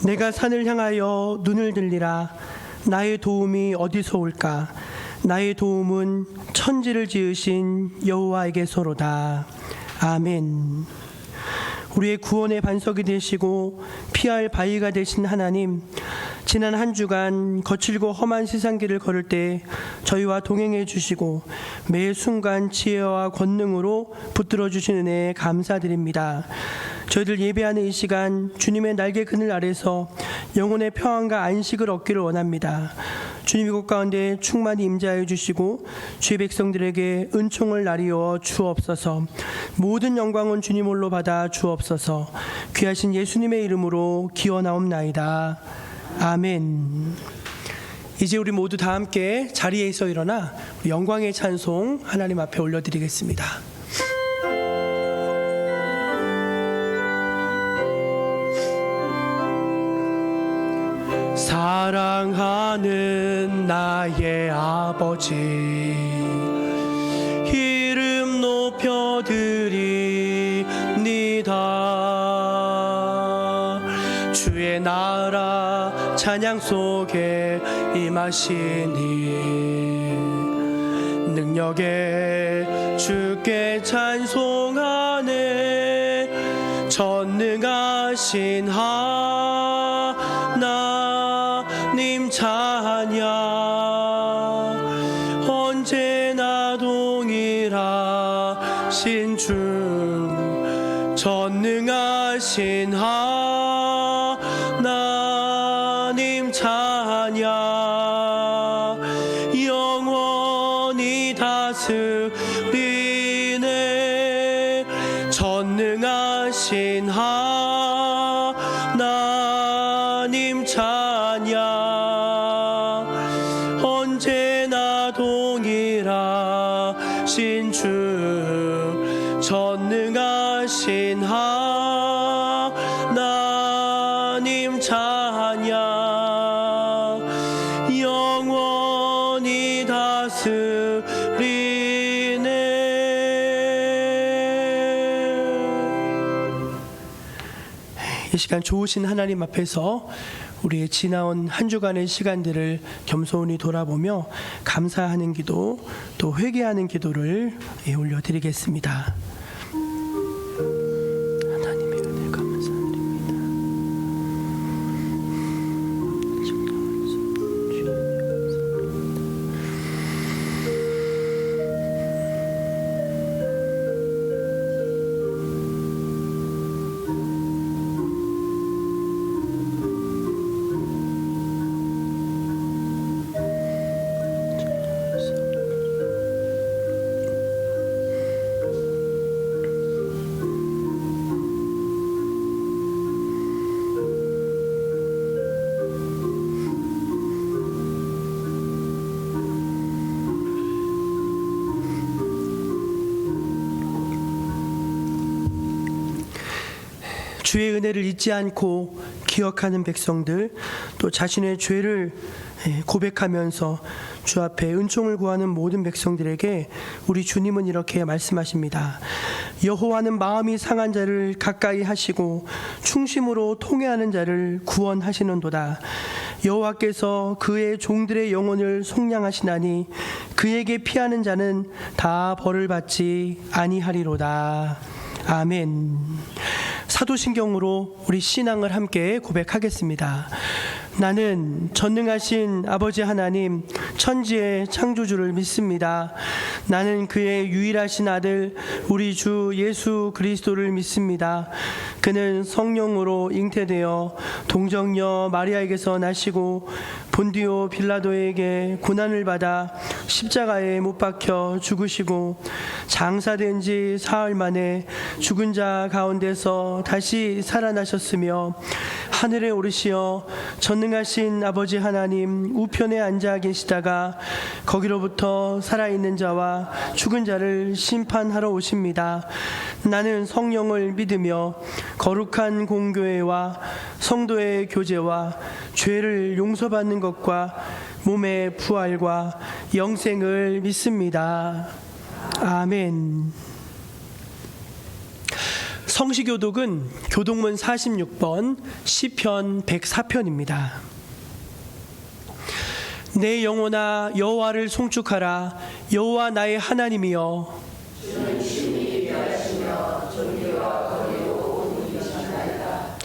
내가 산을 향하여 눈을 들리라. 나의 도움이 어디서 올까? 나의 도움은 천지를 지으신 여호와에게서로다. 아멘. 우리의 구원의 반석이 되시고 피할 바위가 되신 하나님, 지난 한 주간 거칠고 험한 세상길을 걸을 때 저희와 동행해 주시고 매 순간 지혜와 권능으로 붙들어 주신 은혜에 감사드립니다. 저희들 예배하는 이 시간 주님의 날개 그늘 아래서 영혼의 평안과 안식을 얻기를 원합니다. 주님 이곳 가운데 충만히 임재하여 주시고 주의 백성들에게 은총을 나리워 주옵소서. 모든 영광은 주님 홀로 받아 주옵소서. 귀하신 예수님의 이름으로 기원하옵나이다. 아멘. 이제 우리 모두 다 함께 자리에서 일어나 영광의 찬송 하나님 앞에 올려드리겠습니다. 사랑하는 나의 아버지, 이름 높여드립니다. 주의 나라 찬양 속에 임하시니 능력에 주께 찬송하네. 전능하신 하나님 찬양 언제나 동일하신 주, 전능하신 하나님 찬양 영원히 다스리네. 전능하신 하나님 찬양 언제나 동일하신 주, 전능하신 하나님 찬양 영원히 다스리네. 이 시간 좋으신 하나님 앞에서 우리의 지나온 한 주간의 시간들을 겸손히 돌아보며 감사하는 기도, 또 회개하는 기도를 올려드리겠습니다. 하나님의 은혜 감사드립니다. 주의 은혜를 잊지 않고 기억하는 백성들, 또 자신의 죄를 고백하면서 주 앞에 은총을 구하는 모든 백성들에게 우리 주님은 이렇게 말씀하십니다. 여호와는 마음이 상한 자를 가까이 하시고 충심으로 통회하는 자를 구원하시는도다. 여호와께서 그의 종들의 영혼을 속량하시나니 그에게 피하는 자는 다 벌을 받지 아니하리로다. 아멘. 사도신경으로 우리 신앙을 함께 고백하겠습니다. 나는 전능하신 아버지 하나님, 천지의 창조주를 믿습니다. 나는 그의 유일하신 아들 우리 주 예수 그리스도를 믿습니다. 그는 성령으로 잉태되어 동정녀 마리아에게서 나시고 본디오 빌라도에게 고난을 받아 십자가에 못 박혀 죽으시고 장사된 지 사흘 만에 죽은 자 가운데서 다시 살아나셨으며 하늘에 오르시어 전능하신 아버지 하나님 우편에 앉아 계시다가 거기로부터 살아있는 자와 죽은 자를 심판하러 오십니다. 나는 성령을 믿으며 거룩한 공교회와 성도의 교제와 죄를 용서받는 것과 몸의 부활과 영생을 믿습니다. 아멘. 성시교독은 교독문 46번 시편 104편입니다. 내 영혼아 여호와를 송축하라. 여호와 나의 하나님이여. 주는 친히 위하시며 존귀와 거리로 온 이가 전하리라.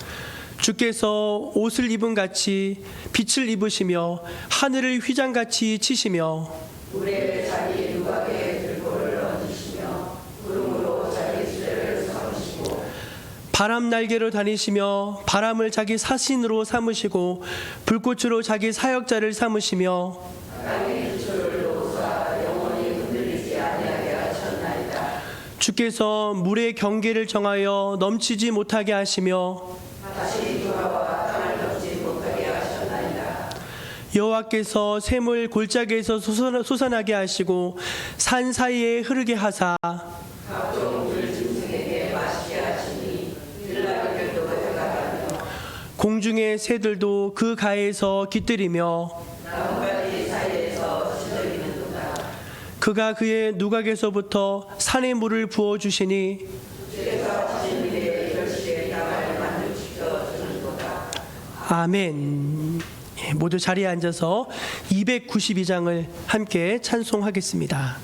주께서 옷을 입은 같이 빛을 입으시며 하늘을 휘장같이 치시며 물에 자기 누각에 들보를 얹으시며 구름으로 자기 수레를 삼으시고 바람 날개로 다니시며 바람을 자기 사신으로 삼으시고 불꽃으로 자기 사역자를 삼으시며 땅의 기초를 놓으사 영원히 흔들리지 아니하게 하셨나이다. 주께서 물의 경계를 정하여 넘치지 못하게 하시며 다시 누가와 땅을 덮지 못하게 하셨나이다. 여호와께서 샘을 골짜기에서 솟아나게 하시고 산 사이에 흐르게 하사 각종 물 짐승에게 마시게 하시니 들나귀들도 가져가다며 공중의 새들도 그 가에서 깃들이며 나뭇가지 사이에서 시들이는도다. 그가 그의 누각에서부터 산의 물을 부어주시니 주께서 하신 일에 결실의 땅을 만족시켜 주는도다. 아멘. 모두 자리에 앉아서 292장을 함께 찬송하겠습니다.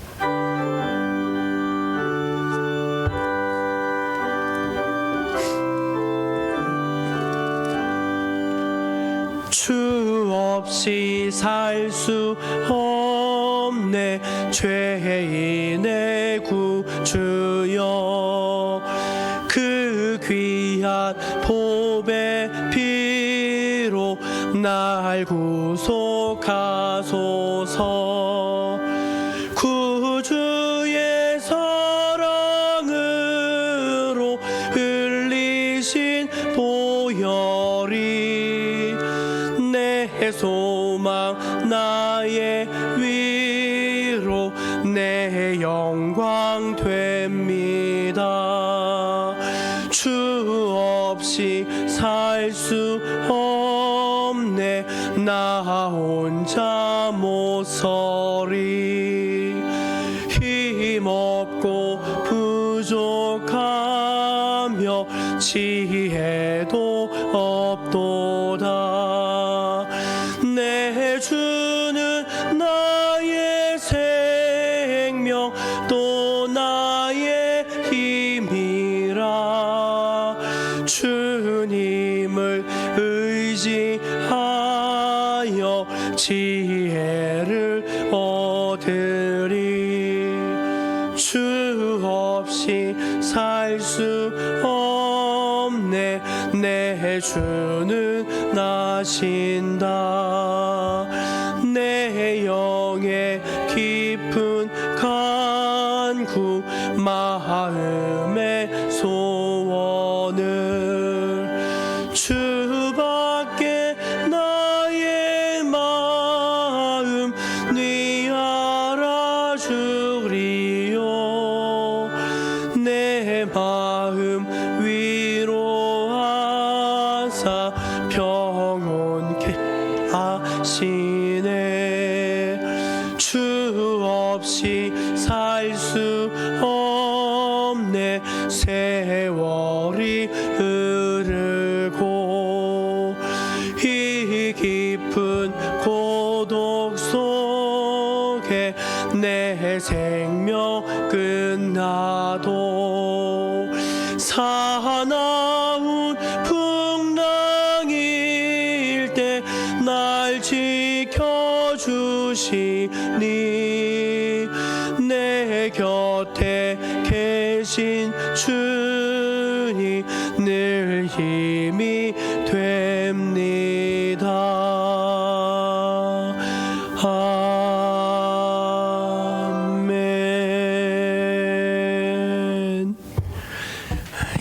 주 없이 살 수 없네 죄인의 구주여. 그 귀한 보배 피로 날 구속하소서. 구주의 사랑으로 흘리신 보혈이 내 소망 나의 위로 내 영광 됩니다. 주 없이 살 수 없네 나 혼자 못 서리. 힘없고 부족하며 지혜도 없도다. 내 주는 나의 생명 또 나의 힘이라. 주님을 의지하여 지혜를 얻으리. 주 없이 살 수 없네 내 주는 나신다. 내 영의 깊은 간구 마음의 소원을 주밖에 나의 마음 네 알아주리요. 내 마음 위로하사 평온케 하시네. 주 없이 살 수 없네 세월이 흐르고 이 깊은 고독 속에 내 생명 끝나도 사나운 풍랑일 때 날 지켜주시니 내 곁에 계신 주니 늘 힘이 됩니다. 아멘.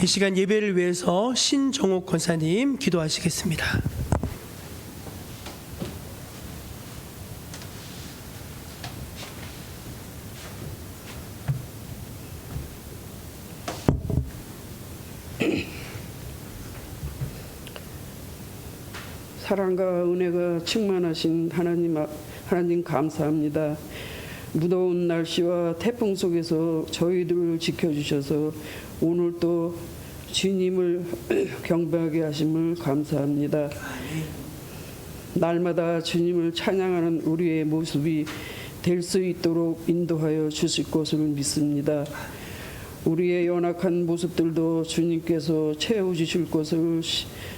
이 시간 예배를 위해서 신정옥 권사님 기도하시겠습니다. 사랑과 은혜가 충만하신 하나님 감사합니다. 무더운 날씨와 태풍 속에서 저희들을 지켜주셔서 오늘 또 주님을 경배하게 하심을 감사합니다. 날마다 주님을 찬양하는 우리의 모습이 될 수 있도록 인도하여 주실 것을 믿습니다. 우리의 연약한 모습들도 주님께서 채워주실 것을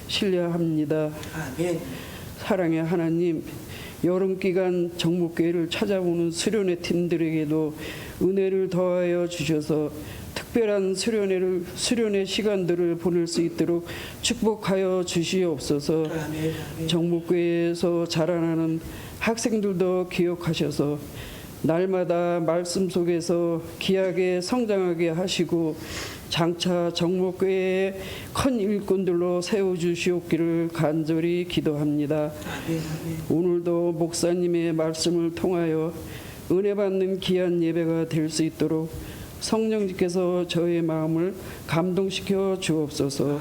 신뢰합니다. 아멘. 사랑의 하나님, 여름 기간 정목교회를 찾아오는 수련회 팀들에게도 은혜를 더하여 주셔서 특별한 수련회 시간들을 보낼 수 있도록 축복하여 주시옵소서. 정목교회에서 자라나는 학생들도 기억하셔서 날마다 말씀 속에서 귀하게 성장하게 하시고 장차 정목교회의 큰 일꾼들로 세워주시옵기를 간절히 기도합니다. 오늘도 목사님의 말씀을 통하여 은혜 받는 귀한 예배가 될 수 있도록 성령님께서 저의 마음을 감동시켜 주옵소서.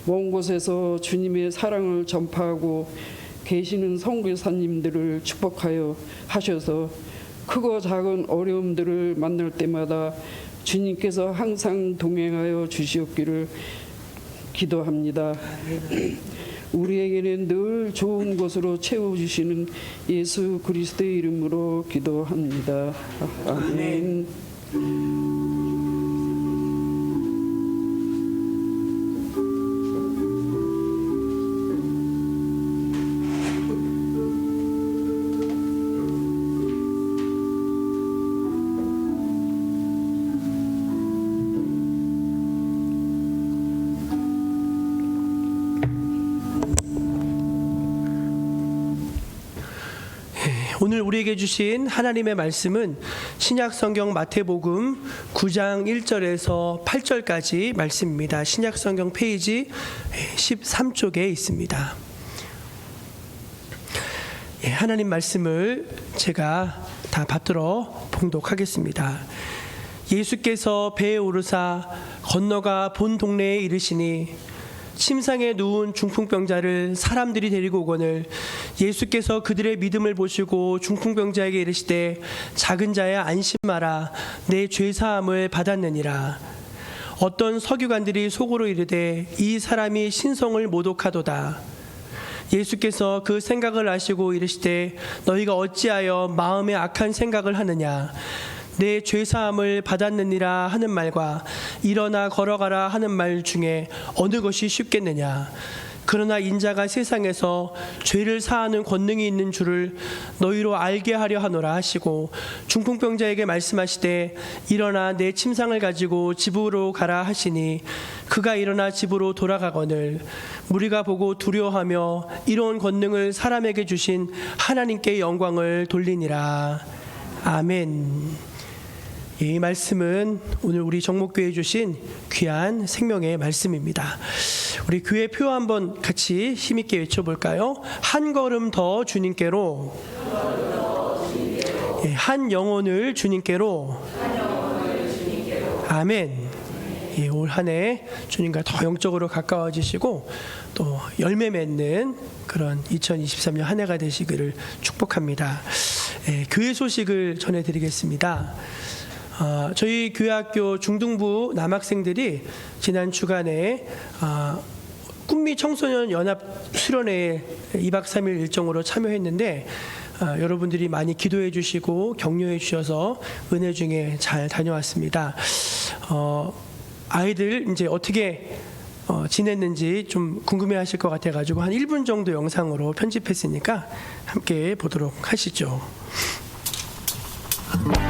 먼 곳에서 주님의 사랑을 전파하고 계시는 선교사님들을 축복하여 하셔서 크고 작은 어려움들을 만날 때마다 주님께서 항상 동행하여 주시옵기를 기도합니다. 우리에게는 늘 좋은 것으로 채워주시는 예수 그리스도의 이름으로 기도합니다. 아멘. 오늘 우리에게 주신 하나님의 말씀은 신약성경 마태복음 9장 1절에서 8절까지 말씀입니다. 신약성경 페이지 13쪽에 있습니다. 하나님 말씀을 제가 다 받들어 봉독하겠습니다. 예수께서 배에 오르사 건너가 본 동네에 이르시니 침상에 누운 중풍병자를 사람들이 데리고 오거늘 예수께서 그들의 믿음을 보시고 중풍병자에게 이르시되 작은 자야 안심하라 내 죄사함을 받았느니라. 어떤 서기관들이 속으로 이르되 이 사람이 신성을 모독하도다. 예수께서 그 생각을 아시고 이르시되 너희가 어찌하여 마음에 악한 생각을 하느냐. 내 죄사함을 받았느니라 하는 말과 일어나 걸어가라 하는 말 중에 어느 것이 쉽겠느냐. 그러나 인자가 세상에서 죄를 사하는 권능이 있는 줄을 너희로 알게 하려 하노라 하시고 중풍병자에게 말씀하시되 일어나 내 침상을 가지고 집으로 가라 하시니 그가 일어나 집으로 돌아가거늘 무리가 보고 두려워하며 이런 권능을 사람에게 주신 하나님께 영광을 돌리니라. 아멘. 이 말씀은 오늘 우리 정목교회에 주신 귀한 생명의 말씀입니다. 우리 교회 표 한번 같이 힘있게 외쳐볼까요? 한 걸음 더 주님께로, 한 영혼을 주님께로. 아멘. 올 한 해 주님과 더 영적으로 가까워지시고 또 열매 맺는 그런 2023년 한 해가 되시기를 축복합니다. 교회 소식을 전해드리겠습니다. 저희 교회학교 중등부 남학생들이 지난 주간에 꿈미 청소년 연합 수련회에 2박 3일 일정으로 참여했는데 여러분들이 많이 기도해 주시고 격려해 주셔서 은혜 중에 잘 다녀왔습니다. 아이들 이제 어떻게 지냈는지 좀 궁금해하실 것 같아가지고 한 1분 정도 영상으로 편집했으니까 함께 보도록 하시죠. 주님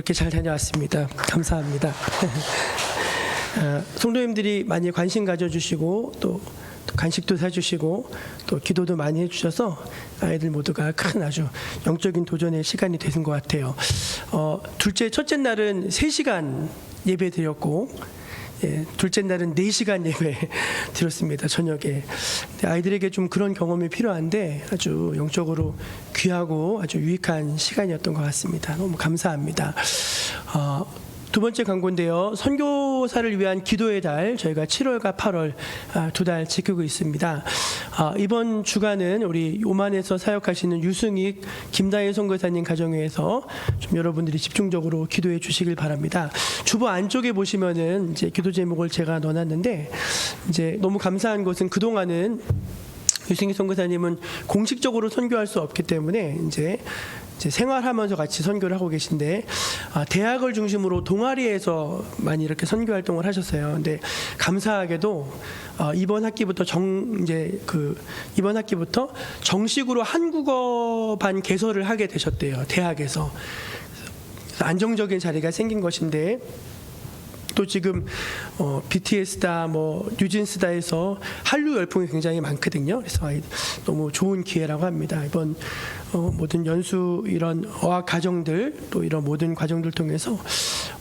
즐겁게 잘 다녀왔습니다. 감사합니다. 성도님들이 많이 관심 가져주시고 또 간식도 사주시고 또 기도도 많이 해주셔서 아이들 모두가 큰 아주 영적인 도전의 시간이 되는 것 같아요. 첫째 날은 3시간 예배 드렸고, 둘째 날은 4시간 예배 드렸습니다. 저녁에. 아이들에게 좀 그런 경험이 필요한데 아주 영적으로 귀하고 아주 유익한 시간이었던 것 같습니다. 너무 감사합니다. 두 번째 광고인데요. 선교사를 위한 기도의 달, 저희가 7월과 8월 2달 지키고 있습니다. 이번 주간은 우리 오만에서 사역하시는 유승익, 김다혜 선교사님 가정회에서 좀 여러분들이 집중적으로 기도해 주시길 바랍니다. 주보 안쪽에 보시면은 이제 기도 제목을 제가 넣어놨는데, 이제 너무 감사한 것은 그동안은 유승익 선교사님은 공식적으로 선교할 수 없기 때문에 이제 생활하면서 같이 선교를 하고 계신데, 대학을 중심으로 동아리에서 많이 이렇게 선교 활동을 하셨어요. 근데 감사하게도 이번 학기부터 정식으로 한국어반 개설을 하게 되셨대요. 대학에서. 그래서 안정적인 자리가 생긴 것인데, 또 지금 BTS다, 뉴진스다에서 한류 열풍이 굉장히 많거든요. 그래서 너무 좋은 기회라고 합니다. 이번 모든 연수 이런 어학 과정들, 또 이런 모든 과정들 통해서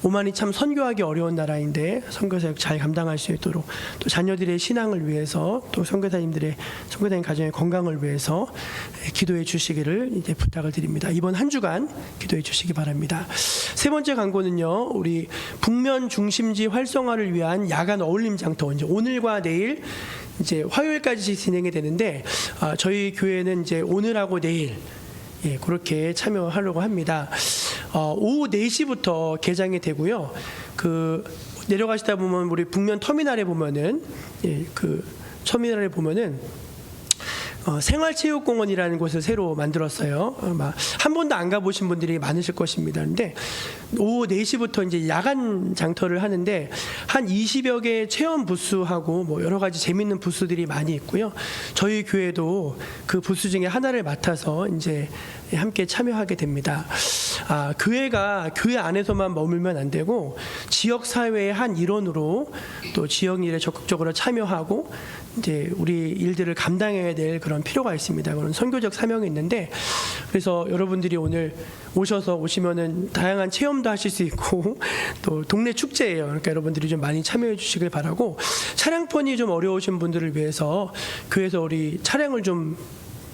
오만이 참 선교하기 어려운 나라인데 선교사역 잘 감당할 수 있도록, 또 자녀들의 신앙을 위해서, 또 선교사님 가정의 건강을 위해서 기도해 주시기를 이제 부탁을 드립니다. 이번 한 주간 기도해 주시기 바랍니다. 세 번째 광고는요, 우리 북면 중심지 활성화를 위한 야간 어울림 장터, 이제 오늘과 내일 이제 화요일까지 진행이 되는데, 저희 교회는 이제 오늘하고 내일 그렇게 참여하려고 합니다. 오후 4시부터 개장이 되고요. 내려가시다 보면 우리 북면 터미널에 보면은 생활체육공원이라는 곳을 새로 만들었어요. 아마 한 번도 안 가보신 분들이 많으실 것입니다. 근데 오후 4시부터 이제 야간 장터를 하는데 한 20여 개의 체험 부스하고 여러 가지 재밌는 부스들이 많이 있고요. 저희 교회도 그 부스 중에 하나를 맡아서 이제 함께 참여하게 됩니다. 교회가 교회 안에서만 머물면 안 되고 지역 사회의 한 일원으로 또 지역 일에 적극적으로 참여하고 이제 우리 일들을 감당해야 될 그런 필요가 있습니다. 그런 선교적 사명이 있는데, 그래서 여러분들이 오늘 오시면은 다양한 체험도 하실 수 있고 또 동네 축제예요. 그러니까 여러분들이 좀 많이 참여해 주시길 바라고, 차량폰이 좀 어려우신 분들을 위해서 교회에서 우리 차량을 좀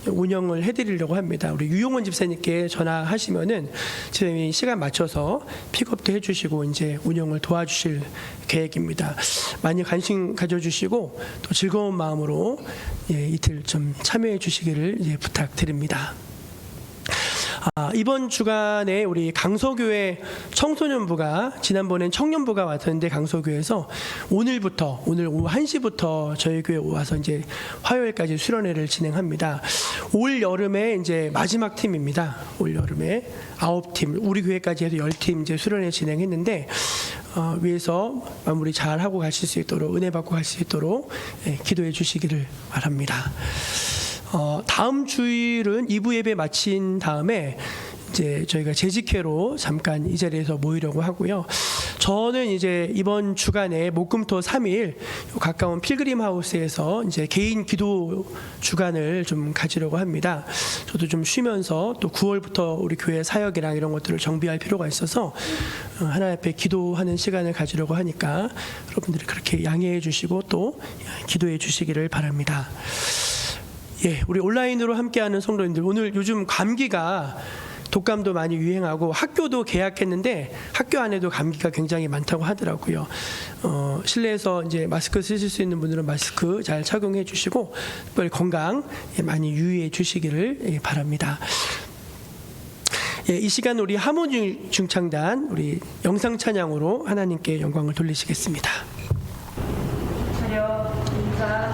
운영을 해드리려고 합니다. 우리 유용원 집사님께 전화하시면은 집사님이 시간 맞춰서 픽업도 해주시고 이제 운영을 도와주실 계획입니다. 많이 관심 가져주시고 또 즐거운 마음으로 이틀 좀 참여해 주시기를 부탁드립니다. 이번 주간에 우리 강서교회 청소년부가, 지난번엔 청년부가 왔었는데 강서교회에서 오늘 오후 1시부터 저희 교회 와서 이제 화요일까지 수련회를 진행합니다. 올 여름에 이제 마지막 팀입니다. 올 여름에 9팀, 우리 교회까지 해서 10팀 이제 수련회 진행했는데, 위에서 마무리 잘 하고 가실 수 있도록, 은혜 받고 가실 수 있도록 기도해 주시기를 바랍니다. 다음 주일은 2부 예배 마친 다음에 이제 저희가 재직회로 잠깐 이 자리에서 모이려고 하고요. 저는 이제 이번 주간에 목금토 3일 가까운 필그림 하우스에서 이제 개인 기도 주간을 좀 가지려고 합니다. 저도 좀 쉬면서 또 9월부터 우리 교회 사역이랑 이런 것들을 정비할 필요가 있어서 하나님 앞에 기도하는 시간을 가지려고 하니까 여러분들이 그렇게 양해해 주시고 또 기도해 주시기를 바랍니다. 우리 온라인으로 함께하는 성도님들, 오늘 요즘 감기가, 독감도 많이 유행하고 학교도 개학했는데 학교 안에도 감기가 굉장히 많다고 하더라고요. 실내에서 이제 마스크 쓰실 수 있는 분들은 마스크 잘 착용해 주시고 특별히 건강 많이 유의해 주시기를 바랍니다. 이 시간 우리 하모니 중창단 우리 영상 찬양으로 하나님께 영광을 돌리시겠습니다. 차려 인사.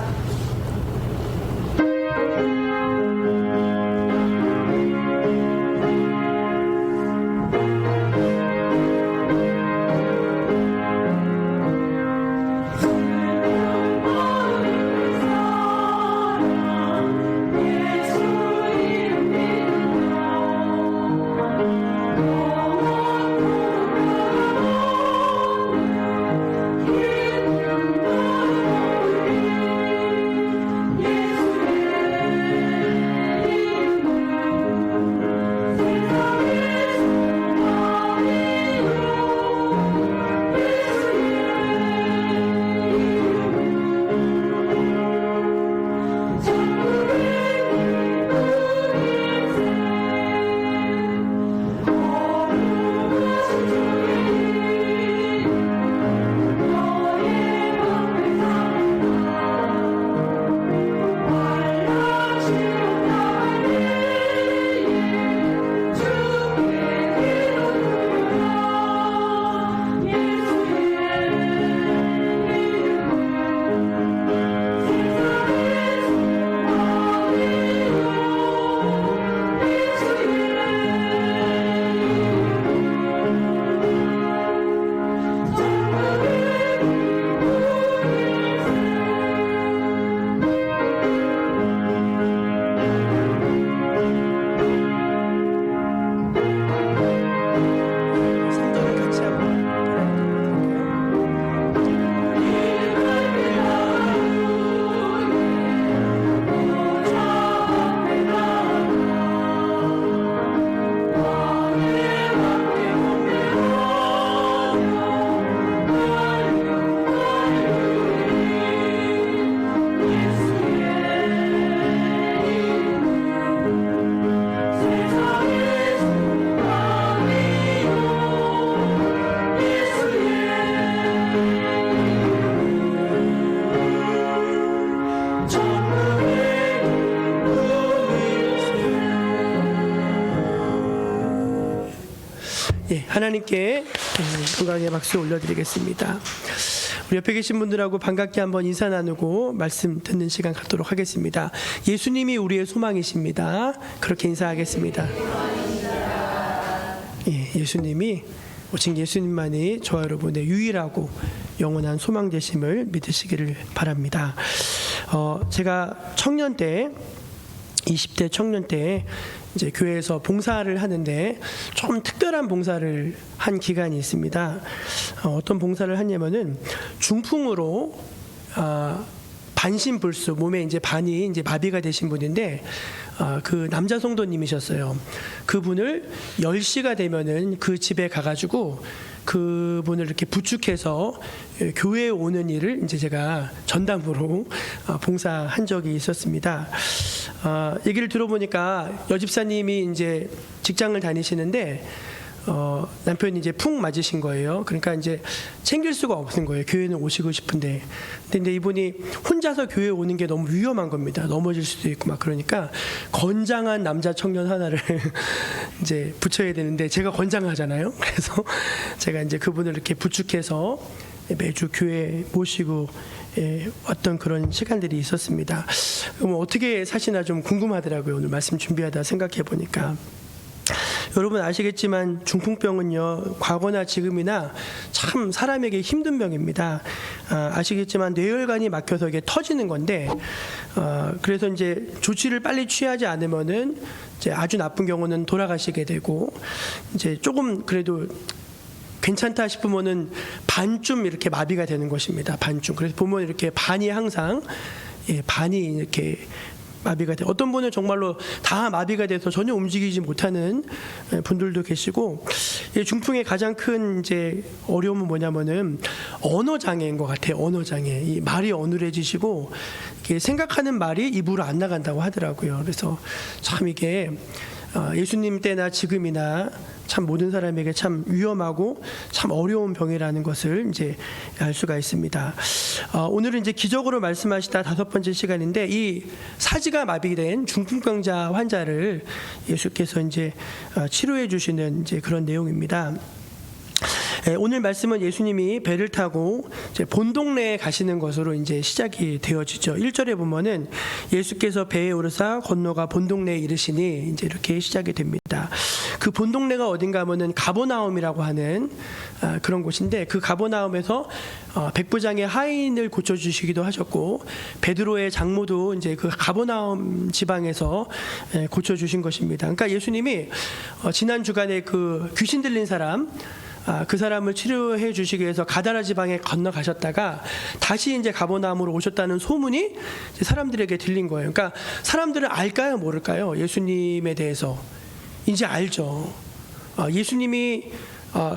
하나님께 영광의 박수 올려드리겠습니다. 우리 옆에 계신 분들하고 반갑게 한번 인사 나누고 말씀 듣는 시간 갖도록 하겠습니다. 예수님이 우리의 소망이십니다. 그렇게 인사하겠습니다. 예, 예수님이 오직 예수님만이 저와 여러분의 유일하고 영원한 소망 되심을 믿으시기를 바랍니다. 제가 청년 때 20대 청년 때 이제 교회에서 봉사를 하는데 좀 특별한 봉사를 한 기간이 있습니다. 어떤 봉사를 했냐면은 중풍으로 반신불수, 몸에 이제 반이 이제 마비가 되신 분인데 그 남자 성도님이셨어요. 그분을 10시가 되면은 그 집에 가가지고 그분을 이렇게 부축해서 교회에 오는 일을 이제 제가 전담으로 봉사한 적이 있었습니다. 얘기를 들어보니까 여집사님이 이제 직장을 다니시는데 남편이 이제 푹 맞으신 거예요. 그러니까 이제 챙길 수가 없는 거예요. 교회는 오시고 싶은데. 근데 이분이 혼자서 교회에 오는 게 너무 위험한 겁니다. 넘어질 수도 있고 막 그러니까 건장한 남자 청년 하나를 이제 붙여야 되는데 제가 건장하잖아요. 그래서 제가 이제 그분을 이렇게 부축해서 매주 교회에 모시고 어떤 그런 시간들이 있었습니다. 그럼 어떻게 사시나 좀 궁금하더라고요. 오늘 말씀 준비하다 생각해 보니까. 여러분 아시겠지만 중풍병은요 과거나 지금이나 참 사람에게 힘든 병입니다. 아시겠지만 뇌혈관이 막혀서 이게 터지는 건데 그래서 이제 조치를 빨리 취하지 않으면은 이제 아주 나쁜 경우는 돌아가시게 되고 이제 조금 그래도 괜찮다 싶으면은 반쯤 이렇게 마비가 되는 것입니다. 반쯤. 그래서 보면 이렇게 반이 항상 반이 이렇게 마비가 돼. 어떤 분은 정말로 다 마비가 돼서 전혀 움직이지 못하는 분들도 계시고, 중풍의 가장 큰 이제 어려움은 뭐냐면은 언어 장애인 것 같아요. 언어 장애. 이 말이 어눌해지시고 이게 생각하는 말이 입으로 안 나간다고 하더라고요. 그래서 참 이게 예수님 때나 지금이나 참 모든 사람에게 참 위험하고 참 어려운 병이라는 것을 이제 알 수가 있습니다. 오늘은 이제 기적으로 말씀하시다 5번째 시간인데 이 사지가 마비된 중풍병자 환자를 예수께서 이제 치료해 주시는 이제 그런 내용입니다. 오늘 말씀은 예수님이 배를 타고 이제 본 동네에 가시는 것으로 이제 시작이 되어지죠. 1절에 보면은 예수께서 배에 오르사 건너가 본 동네에 이르시니 이제 이렇게 시작이 됩니다. 그 본 동네가 어딘가 하면은 가버나움이라고 하는 그런 곳인데 그 가버나움에서 백부장의 하인을 고쳐주시기도 하셨고 베드로의 장모도 이제 그 가버나움 지방에서 고쳐주신 것입니다. 그러니까 예수님이 지난 주간에 그 귀신 들린 사람 그 사람을 치료해 주시기 위해서 가다라 지방에 건너가셨다가 다시 이제 가버나움으로 오셨다는 소문이 이제 사람들에게 들린 거예요. 그러니까 사람들은 알까요, 모를까요? 예수님에 대해서 이제 알죠. 예수님이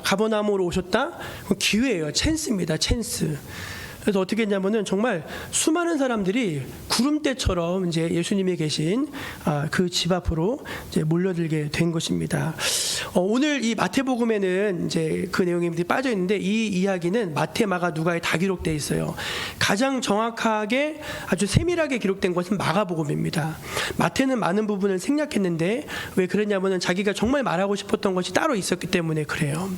가버나움으로 오셨다? 기회예요. 찬스입니다. 찬스. 그래서 어떻게 했냐면은 정말 수많은 사람들이 구름대처럼 이제 예수님이 계신 그 집 앞으로 이제 몰려들게 된 것입니다. 오늘 이 마태복음에는 이제 그 내용이 빠져 있는데 이 이야기는 마태, 마가, 누가에 다 기록되어 있어요. 가장 정확하게 아주 세밀하게 기록된 것은 마가복음입니다. 마태는 많은 부분을 생략했는데 왜 그랬냐면은 자기가 정말 말하고 싶었던 것이 따로 있었기 때문에 그래요.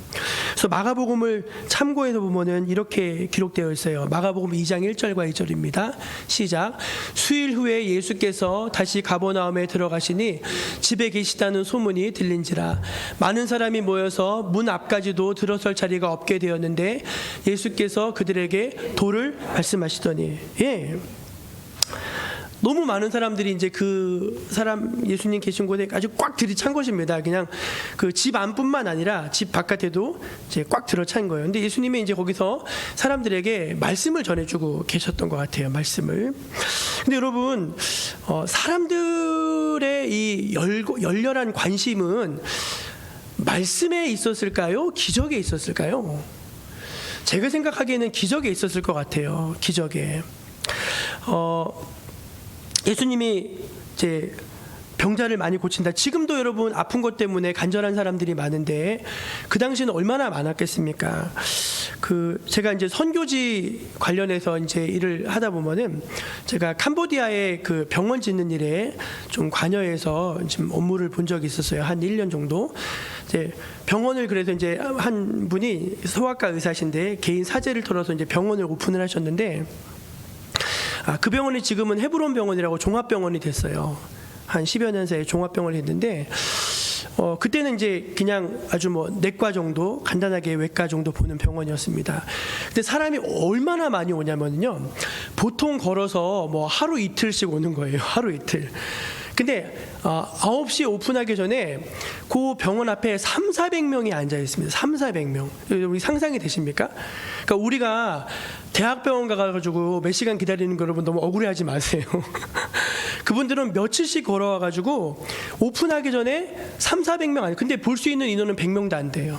그래서 마가복음을 참고해서 보면은 이렇게 기록되어 있어요. 마가복음 2장 1절과 2절입니다. 시작. 수일 후에 예수께서 다시 가버나움에 들어가시니 집에 계시다는 소문이 들린지라 많은 사람이 모여서 문 앞까지도 들어설 자리가 없게 되었는데 예수께서 그들에게 도를 말씀하시더니 너무 많은 사람들이 이제 그 사람 예수님 계신 곳에 아주 꽉 들이찬 것입니다. 그냥 그 집 안뿐만 아니라 집 바깥에도 이제 꽉 들어찬 거예요. 근데 예수님이 이제 거기서 사람들에게 말씀을 전해주고 계셨던 것 같아요. 말씀을. 근데 여러분, 사람들의 이 열렬한 관심은 말씀에 있었을까요? 기적에 있었을까요? 제가 생각하기에는 기적에 있었을 것 같아요. 기적에. 예수님이 이제 병자를 많이 고친다. 지금도 여러분 아픈 것 때문에 간절한 사람들이 많은데 그 당시는 얼마나 많았겠습니까? 제가 이제 선교지 관련해서 이제 일을 하다 보면은 제가 캄보디아에 그 병원 짓는 일에 좀 관여해서 지금 업무를 본 적이 있었어요. 한 1년 정도. 이제 병원을 그래서 이제 한 분이 소아과 의사신데 개인 사재를 털어서 이제 병원을 오픈을 하셨는데 그 병원이 지금은 헤브론 병원이라고 종합병원이 됐어요. 한 10여 년 사이에 종합병원이 됐는데 그때는 이제 그냥 아주 뭐 내과 정도 간단하게 외과 정도 보는 병원이었습니다. 근데 사람이 얼마나 많이 오냐면요, 보통 걸어서 뭐 하루 이틀씩 오는 거예요. 하루 이틀. 근데 9시 오픈하기 전에 그 병원 앞에 300~400명이 앉아 있습니다. 300~400명. 우리 상상이 되십니까? 그러니까 우리가 대학병원 가가지고 몇 시간 기다리는 거 여러분 너무 억울해하지 마세요. 그분들은 며칠씩 걸어와가지고 오픈하기 전에 300~400명 아니에요. 근데 볼 수 있는 인원은 100명도 안 돼요.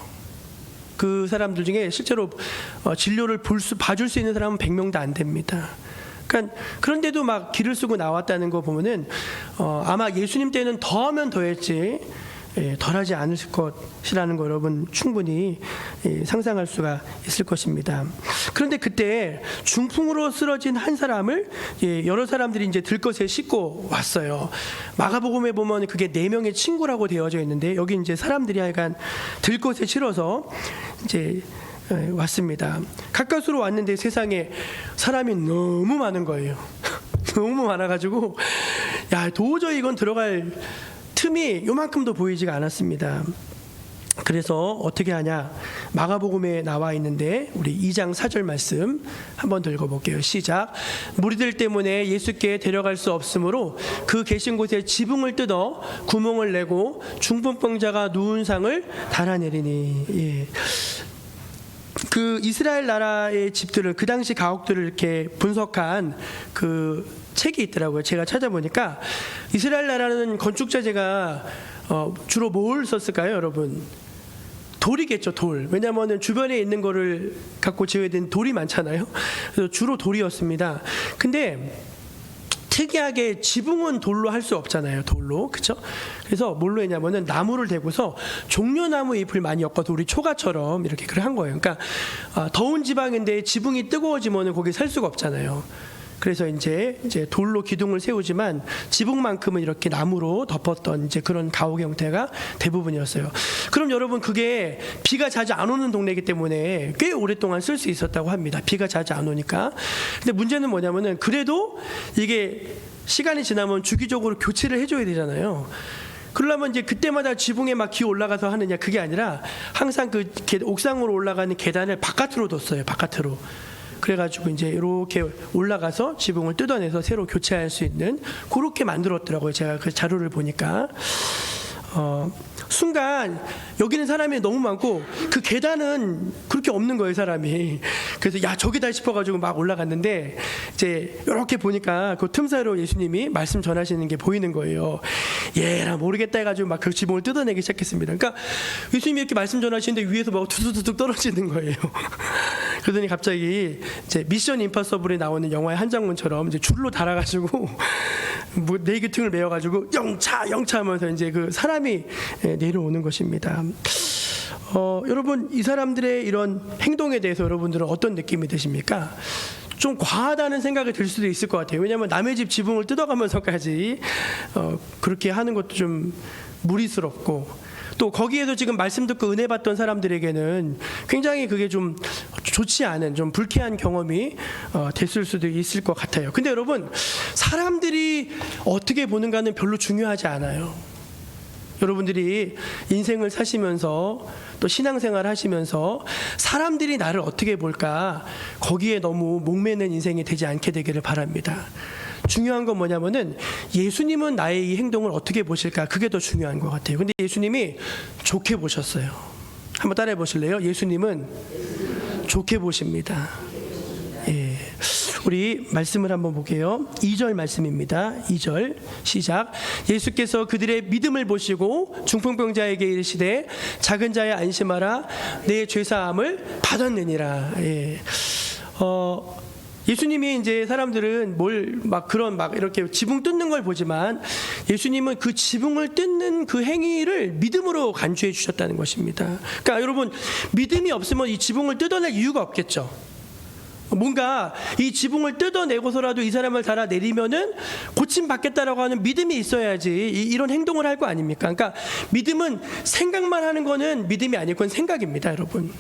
그 사람들 중에 실제로 진료를 봐줄 수 있는 사람은 100명도 안 됩니다. 그러니까 그런데도 막 길을 쓰고 나왔다는 거 보면은 아마 예수님 때는 더하면 더했지 덜하지 않을 것이라는 거 여러분 충분히 상상할 수가 있을 것입니다. 그런데 그때 중풍으로 쓰러진 한 사람을 여러 사람들이 이제 들것에 싣고 왔어요. 마가복음에 보면 그게 4명의 친구라고 되어져 있는데 여기 이제 사람들이 약간 들것에 실어서 이제 왔습니다. 가까스로 왔는데 세상에 사람이 너무 많은 거예요. 너무 많아가지고 도저히 이건 들어갈 틈이 요만큼도 보이지가 않았습니다. 그래서 어떻게 하냐, 마가복음에 나와 있는데 우리 2장 4절 말씀 한번 읽어볼게요. 시작. 무리들 때문에 예수께 데려갈 수 없으므로 그 계신 곳에 지붕을 뜯어 구멍을 내고 중풍병자가 누운 상을 달아내리니. 그 이스라엘 나라의 집들을, 그 당시 가옥들을 이렇게 분석한 그 책이 있더라고요. 제가 찾아보니까 이스라엘 나라는 건축 자재가 주로 뭘 썼을까요, 여러분? 돌이겠죠, 돌. 왜냐하면 주변에 있는 거를 갖고 지어야 되는 돌이 많잖아요. 그래서 주로 돌이었습니다. 근데 특이하게 지붕은 돌로 할 수 없잖아요. 돌로. 그렇죠? 그래서 뭘로 했냐면은 나무를 대고서 종려나무 잎을 많이 엮어서 우리 초가처럼 이렇게 한 거예요. 그러니까 더운 지방인데 지붕이 뜨거워지면은 거기 살 수가 없잖아요. 그래서 이제 돌로 기둥을 세우지만 지붕만큼은 이렇게 나무로 덮었던 이제 그런 가옥의 형태가 대부분이었어요. 그럼 여러분 그게 비가 자주 안 오는 동네이기 때문에 꽤 오랫동안 쓸 수 있었다고 합니다. 비가 자주 안 오니까. 근데 문제는 뭐냐면은 그래도 이게 시간이 지나면 주기적으로 교체를 해줘야 되잖아요. 그러려면 이제 그때마다 지붕에 막 기어 올라가서 하느냐, 그게 아니라 항상 그 옥상으로 올라가는 계단을 바깥으로 뒀어요. 바깥으로. 그래가지고 이제 이렇게 올라가서 지붕을 뜯어내서 새로 교체할 수 있는 그렇게 만들었더라고요. 제가 그 자료를 보니까 순간 여기는 사람이 너무 많고 그 계단은 그렇게 없는 거예요, 사람이. 그래서 저기다 싶어가지고 막 올라갔는데 이제 이렇게 보니까 그 틈 사이로 예수님이 말씀 전하시는 게 보이는 거예요. 나 모르겠다 해가지고 막 그 지붕을 뜯어내기 시작했습니다. 그러니까 예수님이 이렇게 말씀 전하시는데 위에서 막 두둑두둑 떨어지는 거예요. 그러더니 갑자기 이제 미션 임파서블에 나오는 영화의 한 장면처럼 이제 줄로 달아가지고 뭐 네귀퉁을 메어가지고 영차 하면서 이제 그 사람이 내려오는 것입니다. 여러분 이 사람들의 이런 행동에 대해서 여러분들은 어떤 느낌이 드십니까? 좀 과하다는 생각이 들 수도 있을 것 같아요. 왜냐하면 남의 집 지붕을 뜯어가면서까지 그렇게 하는 것도 좀 무리스럽고, 또 거기에도 지금 말씀 듣고 은혜 받던 사람들에게는 굉장히 그게 좀 좋지 않은, 좀 불쾌한 경험이 됐을 수도 있을 것 같아요. 근데 여러분, 사람들이 어떻게 보는가는 별로 중요하지 않아요. 여러분들이 인생을 사시면서 또 신앙생활 하시면서 사람들이 나를 어떻게 볼까, 거기에 너무 목매는 인생이 되지 않게 되기를 바랍니다. 중요한 건 뭐냐면은 예수님은 나의 이 행동을 어떻게 보실까, 그게 더 중요한 것 같아요. 근데 예수님이 좋게 보셨어요. 한번 따라해 보실래요? 예수님은 좋게 보십니다. 예. 우리 말씀을 한번 볼게요. 2절 말씀입니다. 2절 시작. 예수께서 그들의 믿음을 보시고 중풍병자에게 이르시되 작은 자의 안심하라, 내 죄사함을 받았느니라. 예. 예수님이 이제 사람들은 뭘 막 그런 막 이렇게 지붕 뜯는 걸 보지만 예수님은 그 지붕을 뜯는 그 행위를 믿음으로 간주해 주셨다는 것입니다. 그러니까 여러분, 믿음이 없으면 이 지붕을 뜯어낼 이유가 없겠죠. 뭔가 이 지붕을 뜯어내고서라도 이 사람을 달아내리면은 고침받겠다라고 하는 믿음이 있어야지 이런 행동을 할 거 아닙니까? 그러니까 믿음은 생각만 하는 거는 믿음이 아니고 그건 생각입니다, 여러분.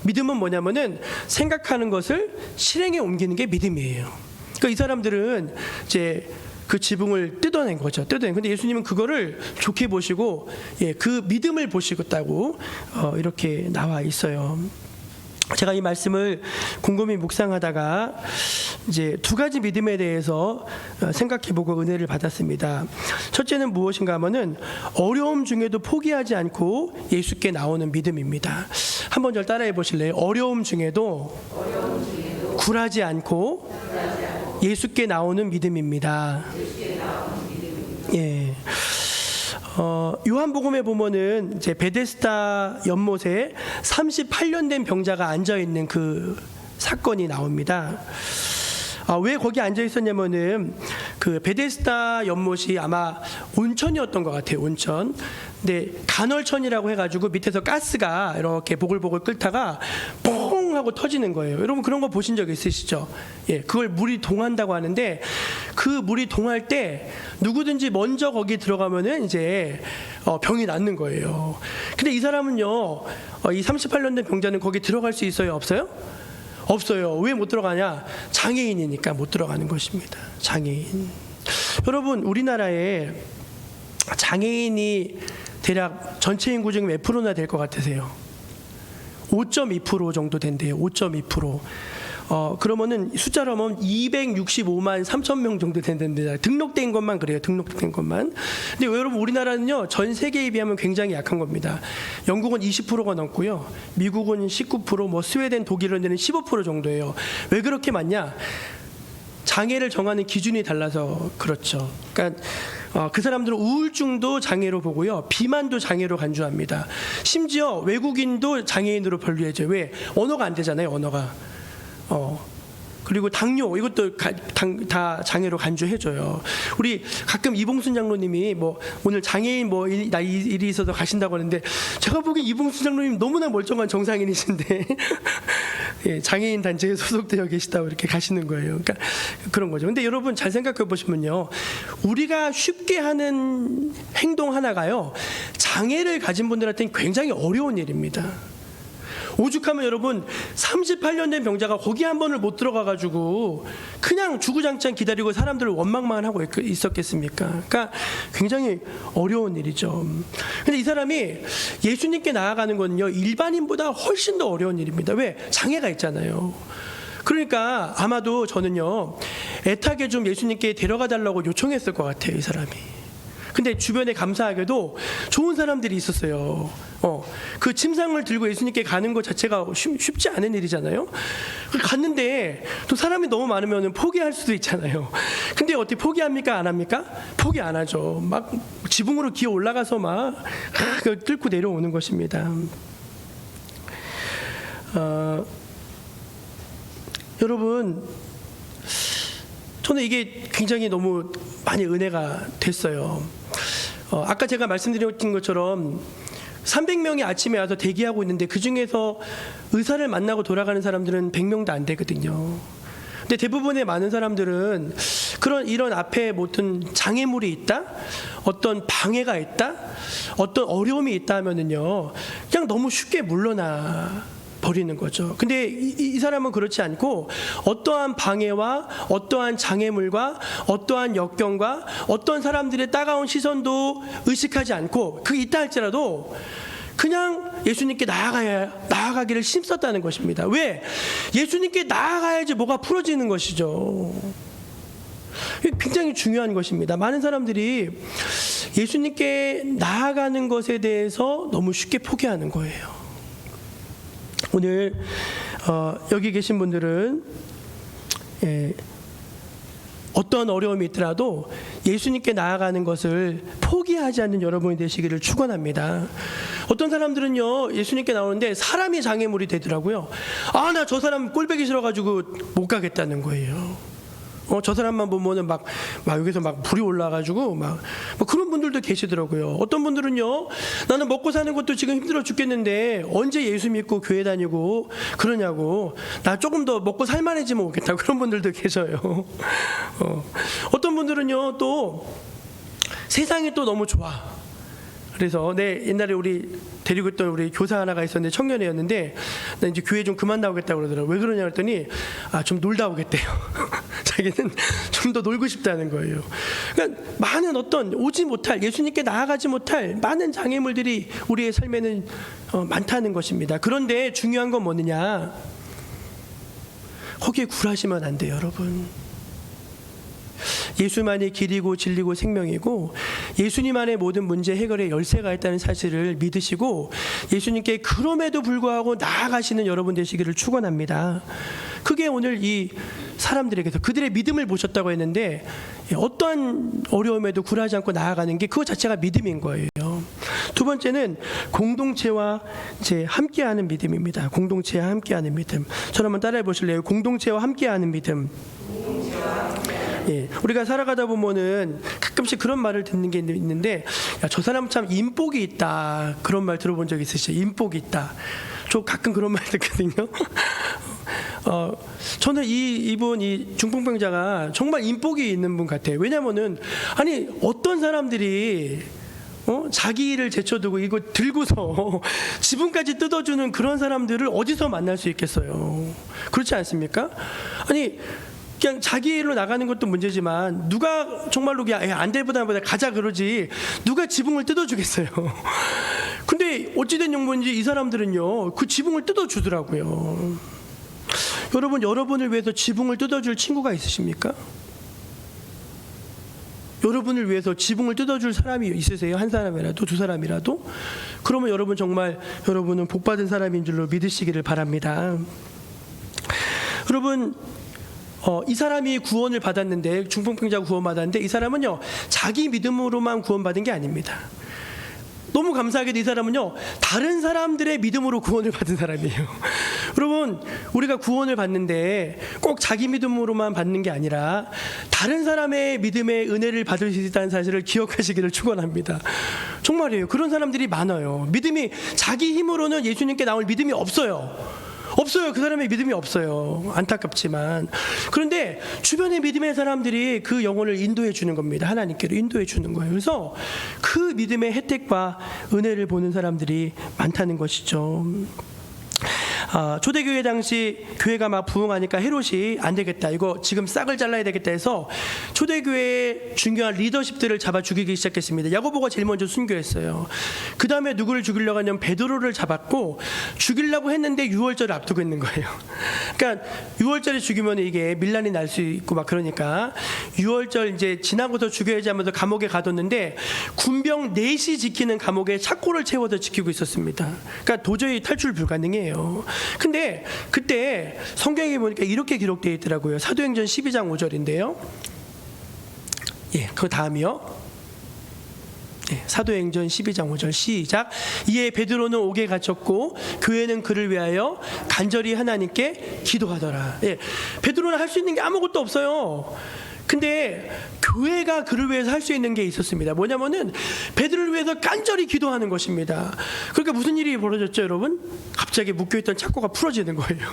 믿음은 뭐냐면은 생각하는 것을 실행에 옮기는 게 믿음이에요. 그러니까 이 사람들은 이제 그 지붕을 뜯어낸 거죠. 근데 예수님은 그거를 좋게 보시고, 그 믿음을 보시겠다고 이렇게 나와 있어요. 제가 이 말씀을 곰곰이 묵상하다가 이제 두 가지 믿음에 대해서 생각해보고 은혜를 받았습니다. 첫째는 무엇인가 하면은 어려움 중에도 포기하지 않고 예수께 나오는 믿음입니다. 한번 절 따라해 보실래요? 어려움 중에도 굴하지 않고 예수께 나오는 믿음입니다. 예. 요한복음에 보면은 이제 베데스다 연못에 38년 된 병자가 앉아 있는 그 사건이 나옵니다. 왜 거기 앉아 있었냐면은 그 베데스다 연못이 아마 온천이었던 것 같아요. 온천. 근데 간헐천이라고 해가지고 밑에서 가스가 이렇게 보글보글 끓다가 뽕 하고 터지는 거예요. 여러분 그런 거 보신 적 있으시죠? 예, 그걸 물이 동한다고 하는데 그 물이 동할 때 누구든지 먼저 거기 들어가면은 이제 병이 낫는 거예요. 근데 이 사람은요, 이 38년 된 병자는 거기 들어갈 수 있어요? 없어요? 없어요. 왜 못 들어가냐? 장애인이니까 못 들어가는 것입니다. 장애인. 여러분, 우리나라에 장애인이 대략 전체 인구 중에 몇 프로나 될 것 같으세요? 5.2% 정도 된대요. 5.2%. 그러면은 숫자로 하면 265만 3천 명 정도 된답니다. 등록된 것만 그래요. 등록된 것만. 근데 여러분, 우리나라는요, 전 세계에 비하면 굉장히 약한 겁니다. 영국은 20%가 넘고요, 미국은 19%, 뭐 스웨덴, 독일은 15% 정도예요. 왜 그렇게 많냐? 장애를 정하는 기준이 달라서 그렇죠. 그러니까 그 사람들은 우울증도 장애로 보고요, 비만도 장애로 간주합니다. 심지어 외국인도 장애인으로 분류해줘요. 왜? 언어가 안 되잖아요. 언어가. 그리고 당뇨, 이것도 다 장애로 간주해줘요. 우리 가끔 이봉순 장로님이 뭐 오늘 장애인 뭐 일이 있어서 가신다고 하는데, 제가 보기엔 이봉순 장로님 너무나 멀쩡한 정상인이신데 예, 장애인 단체에 소속되어 계시다고 이렇게 가시는 거예요. 그러니까 그런 거죠. 근데 여러분 잘 생각해 보시면요, 우리가 쉽게 하는 행동 하나가요, 장애를 가진 분들한테는 굉장히 어려운 일입니다. 오죽하면 여러분 38년 된 병자가 거기 한 번을 못 들어가가지고 그냥 주구장창 기다리고 사람들을 원망만 하고 있었겠습니까? 그러니까 굉장히 어려운 일이죠. 근데 이 사람이 예수님께 나아가는 거는요, 일반인보다 훨씬 더 어려운 일입니다. 왜? 장애가 있잖아요. 그러니까 아마도 저는요, 애타게 좀 예수님께 데려가 달라고 요청했을 것 같아요, 이 사람이. 근데 주변에 감사하게도 좋은 사람들이 있었어요. 그 침상을 들고 예수님께 가는 것 자체가 쉽지 않은 일이잖아요. 갔는데 또 사람이 너무 많으면 포기할 수도 있잖아요. 근데 어떻게 포기합니까? 안 합니까? 포기 안 하죠. 막 지붕으로 기어 올라가서 막 뚫고 내려오는 것입니다. 여러분, 저는 이게 굉장히 너무 많이 은혜가 됐어요. 아까 제가 말씀드린 것처럼 300명이 아침에 와서 대기하고 있는데 그 중에서 의사를 만나고 돌아가는 사람들은 100명도 안 되거든요. 근데 대부분의 많은 사람들은 이런 앞에 어떤 장애물이 있다, 어떤 방해가 있다, 어떤 어려움이 있다 하면은요, 그냥 너무 쉽게 물러나 버리는 거죠. 근데 이 사람은 그렇지 않고 어떠한 방해와 어떠한 장애물과 어떠한 역경과 어떤 사람들의 따가운 시선도 의식하지 않고, 그게 있다 할지라도 그냥 예수님께 나아가기를 힘썼다는 것입니다. 왜? 예수님께 나아가야지 뭐가 풀어지는 것이죠. 굉장히 중요한 것입니다. 많은 사람들이 예수님께 나아가는 것에 대해서 너무 쉽게 포기하는 거예요. 오늘 여기 계신 분들은 어떤 어려움이 있더라도 예수님께 나아가는 것을 포기하지 않는 여러분이 되시기를 축원합니다. 어떤 사람들은요, 예수님께 나오는데 사람이 장애물이 되더라고요. 아, 나 저 사람 꼴보기 싫어가지고 못 가겠다는 거예요. 저 사람만 보면은 막 여기서 막 불이 올라가지고 막 그런 분들도 계시더라고요. 어떤 분들은요, 나는 먹고 사는 것도 지금 힘들어 죽겠는데 언제 예수 믿고 교회 다니고 그러냐고, 나 조금 더 먹고 살만해지면 오겠다, 그런 분들도 계셔요. 어떤 분들은요, 또 세상이 또 너무 좋아. 그래서 옛날에 우리 데리고 있던 우리 교사 하나가 있었는데 청년이었는데, 나 이제 교회 좀 그만 나오겠다고 그러더라고요. 왜 그러냐 그랬더니 좀 놀다 오겠대요. 자기는 좀 더 놀고 싶다는 거예요. 그러니까 많은 어떤 오지 못할, 예수님께 나아가지 못할 많은 장애물들이 우리의 삶에는 많다는 것입니다. 그런데 중요한 건 뭐느냐, 거기에 굴하시면 안 돼요, 여러분. 예수만이 길이고 진리고 생명이고 예수님만의 모든 문제 해결의 열쇠가 있다는 사실을 믿으시고 예수님께 그럼에도 불구하고 나아가시는 여러분 되시기를 축원합니다. 그게 오늘 이 사람들에게서 그들의 믿음을 보셨다고 했는데, 어떠한 어려움에도 굴하지 않고 나아가는 게 그것 자체가 믿음인 거예요. 두 번째는 공동체와 이제 함께하는 믿음입니다. 공동체와 함께하는 믿음. 저를 한번 따라해 보실래요? 공동체와 함께하는 믿음. 우리가 살아가다 보면은 가끔씩 그런 말을 듣는 게 있는데, 야, 저 사람 참 인복이 있다, 그런 말 들어본 적 있으시죠? 인복이 있다. 저 가끔 그런 말 듣거든요. 저는 이분 이 중풍병자가 정말 인복이 있는 분 같아요. 왜냐면은 아니 어떤 사람들이 자기를 제쳐두고 이거 들고서 지붕까지 뜯어주는 그런 사람들을 어디서 만날 수 있겠어요? 그렇지 않습니까? 아니 그냥 자기 일로 나가는 것도 문제지만 누가 정말로 안 되보다 가자 그러지 누가 지붕을 뜯어주겠어요? 근데 어찌된 용문인지 이 사람들은요 그 지붕을 뜯어주더라고요. 여러분을 위해서 지붕을 뜯어줄 친구가 있으십니까? 여러분을 위해서 지붕을 뜯어줄 사람이 있으세요? 한 사람이라도, 두 사람이라도? 그러면 여러분은 복받은 사람인 줄로 믿으시기를 바랍니다. 여러분, 이 사람이 구원을 받았는데, 중풍병자가 구원받았는데, 이 사람은요 자기 믿음으로만 구원받은 게 아닙니다. 너무 감사하게도 이 사람은요 다른 사람들의 믿음으로 구원을 받은 사람이에요. 여러분, 우리가 구원을 받는데 꼭 자기 믿음으로만 받는 게 아니라 다른 사람의 믿음의 은혜를 받을 수 있다는 사실을 기억하시기를 축원합니다. 정말이에요. 그런 사람들이 많아요. 믿음이 자기 힘으로는 예수님께 나올 믿음이 없어요. 그 사람의 믿음이 없어요. 안타깝지만. 그런데 주변의 믿음의 사람들이 그 영혼을 인도해 주는 겁니다. 하나님께로 인도해 주는 거예요. 그래서 그 믿음의 혜택과 은혜를 보는 사람들이 많다는 것이죠. 초대교회 당시 교회가 막 부흥하니까 헤롯이 안 되겠다, 이거 지금 싹을 잘라야 되겠다 해서 초대교회의 중요한 리더십들을 잡아 죽이기 시작했습니다. 야고보가 제일 먼저 순교했어요. 그 다음에 누구를 죽이려고 하냐면 베드로를 잡았고, 죽이려고 했는데 유월절을 앞두고 있는 거예요. 그러니까 유월절에 죽이면 이게 밀란이 날 수 있고 막 그러니까 유월절 이제 지나고서 죽여야지 하면서 감옥에 가뒀는데, 군병 4시 지키는 감옥에 착고를 채워서 지키고 있었습니다. 그러니까 도저히 탈출 불가능해요. 근데 그때 성경에 보니까 이렇게 기록되어 있더라고요. 사도행전 12장 5절인데요. 그 다음이요. 사도행전 12장 5절 시작. 이에 베드로는 옥에 갇혔고 교회는 그를 위하여 간절히 하나님께 기도하더라. 베드로는 할 수 있는 게 아무것도 없어요. 근데 교회가 그를 위해서 할 수 있는 게 있었습니다. 뭐냐면은 베드로를 위해서 간절히 기도하는 것입니다. 그러니까 무슨 일이 벌어졌죠, 여러분? 갑자기 묶여있던 착고가 풀어지는 거예요.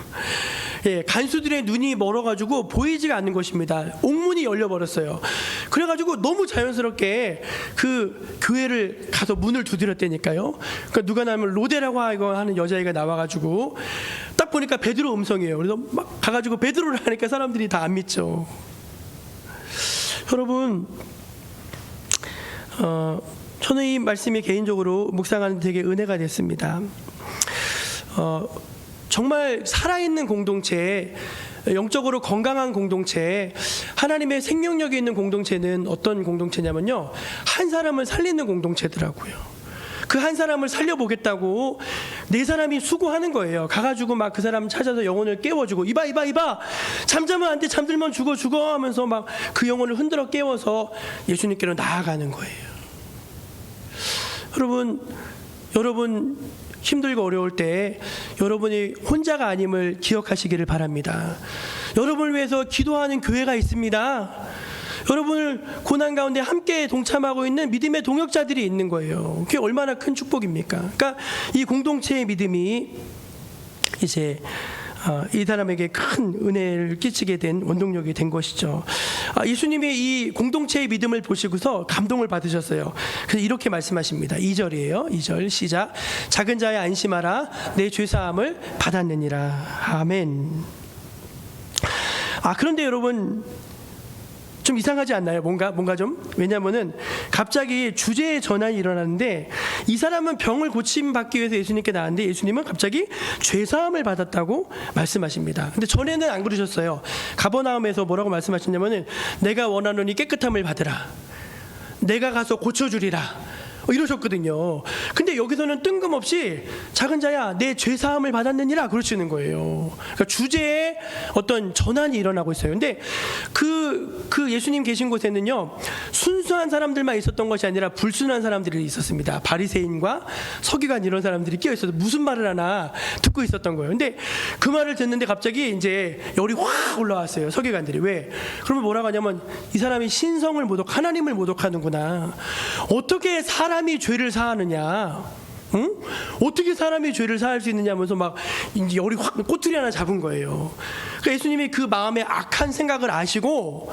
간수들의 눈이 멀어가지고 보이지가 않는 것입니다. 옥문이 열려버렸어요. 그래가지고 너무 자연스럽게 그 교회를 가서 문을 두드렸다니까요. 그러니까 누가 나면 로데라고 하는 여자애가 나와가지고 딱 보니까 베드로 음성이에요. 그래서 막 가가지고 베드로를 하니까 사람들이 다 안 믿죠. 여러분, 저는 이 말씀이 개인적으로 묵상하는 되게 은혜가 됐습니다. 정말 살아있는 공동체, 영적으로 건강한 공동체, 하나님의 생명력이 있는 공동체는 어떤 공동체냐면요, 한 사람을 살리는 공동체더라고요. 그 한 사람을 살려보겠다고 네 사람이 수고하는 거예요. 가가지고 막 그 사람 찾아서 영혼을 깨워주고, 이봐 잠자면 안 돼, 잠들면 죽어 하면서 막 그 영혼을 흔들어 깨워서 예수님께로 나아가는 거예요. 여러분 힘들고 어려울 때 여러분이 혼자가 아님을 기억하시기를 바랍니다. 여러분을 위해서 기도하는 교회가 있습니다. 여러분을 고난 가운데 함께 동참하고 있는 믿음의 동역자들이 있는 거예요. 그게 얼마나 큰 축복입니까? 그러니까 이 공동체의 믿음이 이제 이 사람에게 큰 은혜를 끼치게 된 원동력이 된 것이죠. 예수님이 이 공동체의 믿음을 보시고서 감동을 받으셨어요. 그래서 이렇게 말씀하십니다. 2절이에요. 2절 시작. 작은 자야 안심하라. 내 죄사함을 받았느니라. 아멘. 그런데 여러분 좀 이상하지 않나요? 뭔가 좀? 왜냐면은 갑자기 주제의 전환이 일어나는데, 이 사람은 병을 고침받기 위해서 예수님께 나왔는데 예수님은 갑자기 죄사함을 받았다고 말씀하십니다. 근데 전에는 안 그러셨어요. 가버나움에서 뭐라고 말씀하셨냐면은 내가 원하노니 깨끗함을 받으라. 내가 가서 고쳐주리라. 이러셨거든요. 근데 여기서는 뜬금없이 작은 자야 내 죄사함을 받았느니라 그러시는 거예요. 그러니까 주제에 어떤 전환이 일어나고 있어요. 근데 그 예수님 계신 곳에는요, 순수한 사람들만 있었던 것이 아니라 불순한 사람들이 있었습니다. 바리새인과 서기관 이런 사람들이 끼어 있어서 무슨 말을 하나 듣고 있었던 거예요. 근데 그 말을 듣는데 갑자기 이제 열이 확 올라왔어요. 서기관들이. 왜? 그러면 뭐라고 하냐면 이 사람이 신성을 하나님을 모독하는구나. 어떻게 사람이 죄를 사하느냐? 응? 어떻게 사람이 죄를 사할 수 있느냐 하면서 막 이제 열이 확 꼬투리 하나 잡은 거예요. 그러니까 예수님이 그 마음의 악한 생각을 아시고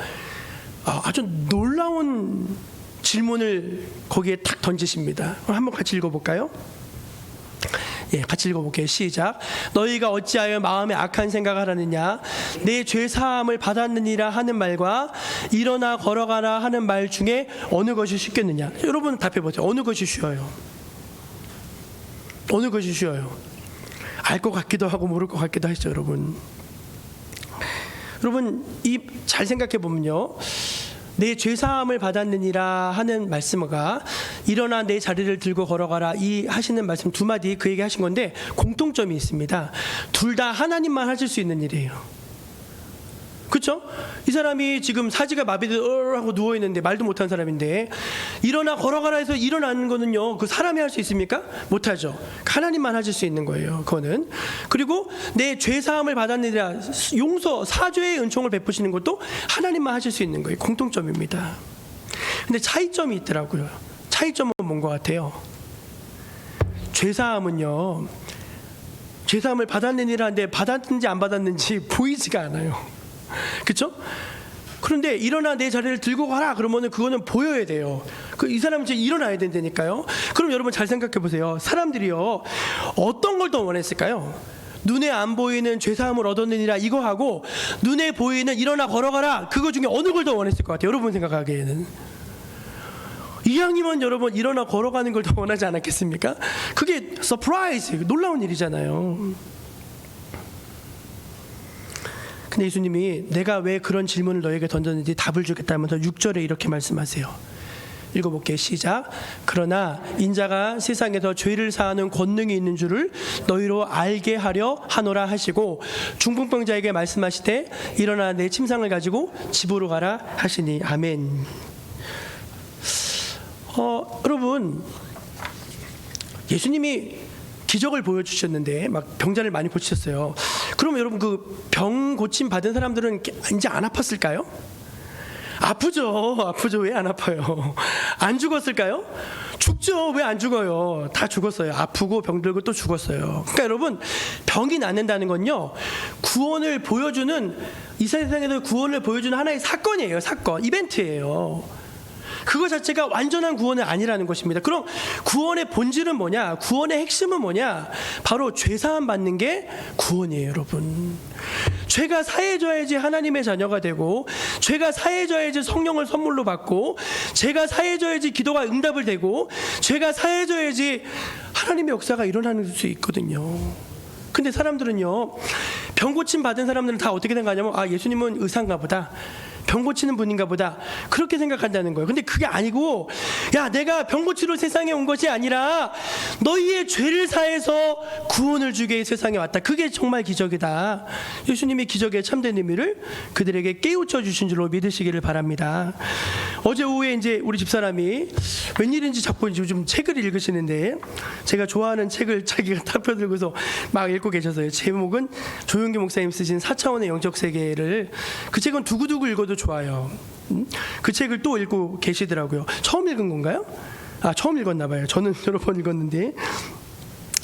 아주 놀라운 질문을 거기에 탁 던지십니다. 한번 같이 읽어볼까요? 예, 같이 읽어볼게요. 시작. 너희가 어찌하여 마음에 악한 생각을 하느냐? 내 죄사함을 받았느니라 하는 말과 일어나 걸어가라 하는 말 중에 어느 것이 쉽겠느냐? 여러분 답해보세요. 어느 것이 쉬워요? 어느 것이 쉬워요? 알 것 같기도 하고 모를 것 같기도 하시죠, 여러분. 여러분 잘 생각해 보면요, 내 죄사함을 받았느니라 하는 말씀과 일어나 내 자리를 들고 걸어가라 이 하시는 말씀 두 마디 그 얘기 하신 건데 공통점이 있습니다. 둘 다 하나님만 하실 수 있는 일이에요. 그렇죠? 이 사람이 지금 사지가 마비돼 하고 누워 있는데 말도 못한 사람인데 일어나 걸어가라 해서 일어나는 거는요, 그 사람이 할 수 있습니까? 못하죠. 하나님만 하실 수 있는 거예요. 그거는. 그리고 내 죄사함을 받았느니라, 용서 사죄의 은총을 베푸시는 것도 하나님만 하실 수 있는 거예요. 공통점입니다. 근데 차이점이 있더라고요. 차이점은 뭔 것 같아요? 죄사함은요, 죄사함을 받았느니라 하는데 받았는지 안 받았는지 보이지가 않아요. 그렇죠? 그런데 일어나 내 자리를 들고 가라 그러면은 그거는 보여야 돼요. 이 사람은 이제 일어나야 된다니까요. 그럼 여러분 잘 생각해 보세요. 사람들이요, 어떤 걸 더 원했을까요? 눈에 안 보이는 죄사함을 얻었느니라 이거 하고 눈에 보이는 일어나 걸어가라 그거 중에 어느 걸 더 원했을 것 같아요? 여러분 생각하기에는 이왕이면 여러분 일어나 걸어가는 걸 더 원하지 않았겠습니까? 그게 서프라이즈, 놀라운 일이잖아요. 근데 예수님이 내가 왜 그런 질문을 너에게 던졌는지 답을 주겠다면서 6절에 이렇게 말씀하세요. 읽어볼게요. 시작. 그러나 인자가 세상에서 죄를 사하는 권능이 있는 줄을 너희로 알게 하려 하노라 하시고 중풍병자에게 말씀하시되 일어나 내 침상을 가지고 집으로 가라 하시니. 아멘. 여러분 예수님이 기적을 보여주셨는데 막 병자를 많이 고치셨어요. 그러면 여러분 그 병 고침 받은 사람들은 이제 안 아팠을까요? 아프죠. 왜 안 아파요? 안 죽었을까요? 죽죠. 왜 안 죽어요? 다 죽었어요. 아프고 병들고 또 죽었어요. 그러니까 여러분 병이 낫는다는 건요, 구원을 보여주는, 이 세상에서 구원을 보여주는 하나의 사건이에요. 사건, 이벤트예요. 그거 자체가 완전한 구원은 아니라는 것입니다. 그럼 구원의 본질은 뭐냐? 구원의 핵심은 뭐냐? 바로 죄사함 받는 게 구원이에요, 여러분. 죄가 사해져야지 하나님의 자녀가 되고, 죄가 사해져야지 성령을 선물로 받고, 죄가 사해져야지 기도가 응답을 되고, 죄가 사해져야지 하나님의 역사가 일어나는 수 있거든요. 근데 사람들은요, 병 고침 받은 사람들은 다 어떻게 생각하냐면 예수님은 의사인가 보다. 병 고치는 분인가 보다 그렇게 생각한다는 거예요. 근데 그게 아니고, 야, 내가 병 고치러 세상에 온 것이 아니라 너희의 죄를 사해서 구원을 주게 이 세상에 왔다. 그게 정말 기적이다. 예수님이 기적의 참된 의미를 그들에게 깨우쳐 주신 줄로 믿으시기를 바랍니다. 어제 오후에 이제 우리 집사람이 웬일인지 자꾸 이제 요즘 책을 읽으시는데, 제가 좋아하는 책을 자기가 딱 펴들고서 막 읽고 계셔서요. 제목은 조용기 목사님 쓰신 4차원의 영적 세계를, 그 책은 두고두고 읽어도 좋아요. 그 책을 또 읽고 계시더라고요. 처음 읽은 건가요? 처음 읽었나 봐요. 저는 여러 번 읽었는데,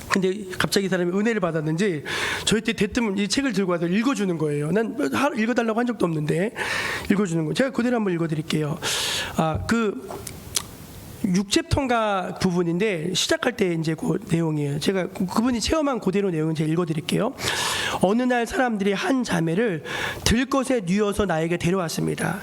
근데 갑자기 이 사람이 은혜를 받았는지 저희 때 대뜸 이 책을 들고 와서 읽어주는 거예요. 난 읽어달라고 한 적도 없는데 읽어주는 거예요. 제가 그대로 한번 읽어드릴게요. 그 6챕터인가 부분인데 시작할 때 이제 그 내용이에요. 제가 그분이 체험한 그대로 내용을 제가 읽어드릴게요. 어느 날 사람들이 한 자매를 들것에 뉘어서 나에게 데려왔습니다.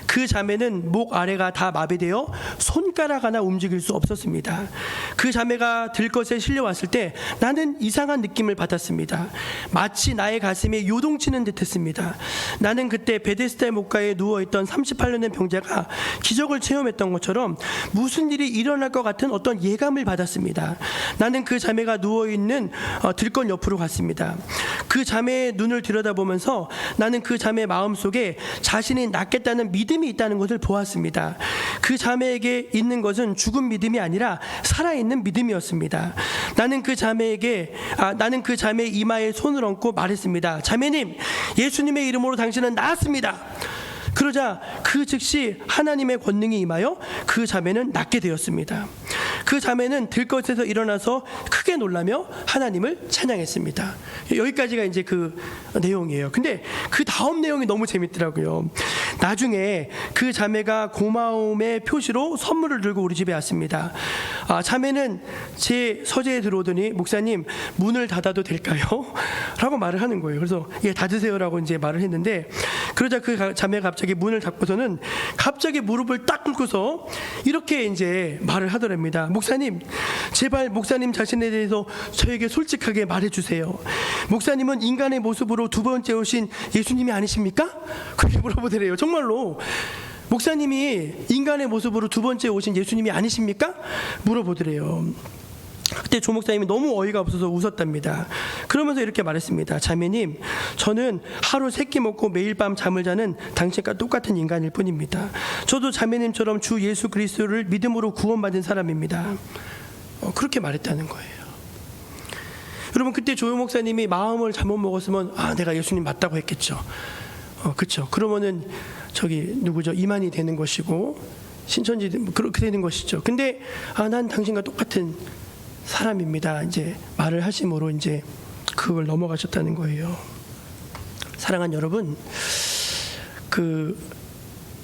그 자매는 목 아래가 다 마비되어 손가락 하나 움직일 수 없었습니다. 그 자매가 들것에 실려왔을 때 나는 이상한 느낌을 받았습니다. 마치 나의 가슴에 요동치는 듯했습니다. 나는 그때 베데스다의 목가에 누워있던 38년 된 병자가 기적을 체험했던 것처럼 무슨 일이 일어날 것 같은 어떤 예감을 받았습니다. 나는 그 자매가 누워있는 들것 옆으로 갔습니다. 그 자매의 눈을 들여다보면서 나는 그 자매의 마음속에 자신이 낫겠다는 믿음이 있다는 것을 보았습니다. 그 자매에게 있는 것은 죽은 믿음이 아니라 살아있는 믿음이었습니다. 나는 그 자매의 이마에 손을 얹고 말했습니다. 자매님, 예수님의 이름으로 당신은 나았습니다. 그러자 그 즉시 하나님의 권능이 임하여 그 자매는 낫게 되었습니다. 그 자매는 들것에서 일어나서 크게 놀라며 하나님을 찬양했습니다. 여기까지가 이제 그 내용이에요. 근데 그 다음 내용이 너무 재밌더라고요. 나중에 그 자매가 고마움의 표시로 선물을 들고 우리 집에 왔습니다. 자매는 제 서재에 들어오더니, 목사님, 문을 닫아도 될까요? 라고 말을 하는 거예요. 그래서 예, 닫으세요라고 이제 말을 했는데, 그러자 그 자매가 갑자기 문을 닫고서는 갑자기 무릎을 딱 꿇고서 이렇게 이제 말을 하더랍니다. 목사님, 제발 목사님 자신에 대해서 저에게 솔직하게 말해주세요. 목사님은 인간의 모습으로 두 번째 오신 예수님이 아니십니까? 그렇게 물어보더래요. 정말로 목사님이 인간의 모습으로 두 번째 오신 예수님이 아니십니까? 물어보더래요. 그때 조 목사님이 너무 어이가 없어서 웃었답니다. 그러면서 이렇게 말했습니다. 자매님, 저는 하루 3끼 먹고 매일 밤 잠을 자는 당신과 똑같은 인간일 뿐입니다. 저도 자매님처럼 주 예수 그리스도를 믿음으로 구원받은 사람입니다. 그렇게 말했다는 거예요. 여러분, 그때 조 목사님이 마음을 잘못 먹었으면 내가 예수님 맞다고 했겠죠. 그렇죠. 그러면은 누구죠? 이만이 되는 것이고 신천지 그렇게 되는 것이죠. 근데 난 당신과 똑같은 사람입니다. 이제 말을 하심으로 이제 그걸 넘어가셨다는 거예요. 사랑하는 여러분,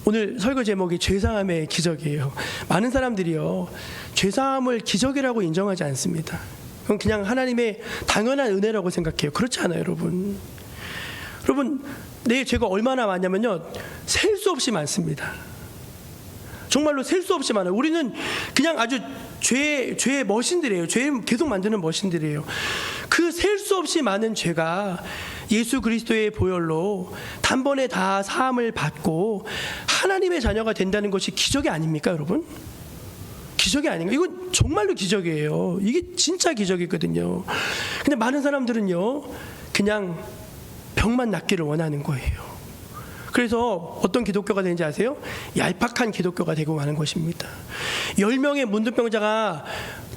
오늘 설교 제목이 죄사함의 기적이에요. 많은 사람들이요, 죄사함을 기적이라고 인정하지 않습니다. 그건 그냥 하나님의 당연한 은혜라고 생각해요. 그렇지 않아요, 여러분. 여러분, 내 죄가 얼마나 많냐면요, 셀 수 없이 많습니다. 정말로 셀 수 없이 많아요. 우리는 그냥 아주 죄의 머신들이에요. 죄 계속 만드는 머신들이에요. 그 셀 수 없이 많은 죄가 예수 그리스도의 보혈로 단번에 다 사함을 받고 하나님의 자녀가 된다는 것이 기적이 아닙니까, 여러분? 기적이 아닌가? 이건 정말로 기적이에요. 이게 진짜 기적이거든요. 근데 많은 사람들은요, 그냥 병만 낫기를 원하는 거예요. 그래서 어떤 기독교가 되는지 아세요? 얄팍한 기독교가 되고 가는 것입니다. 10명의 문둥병자가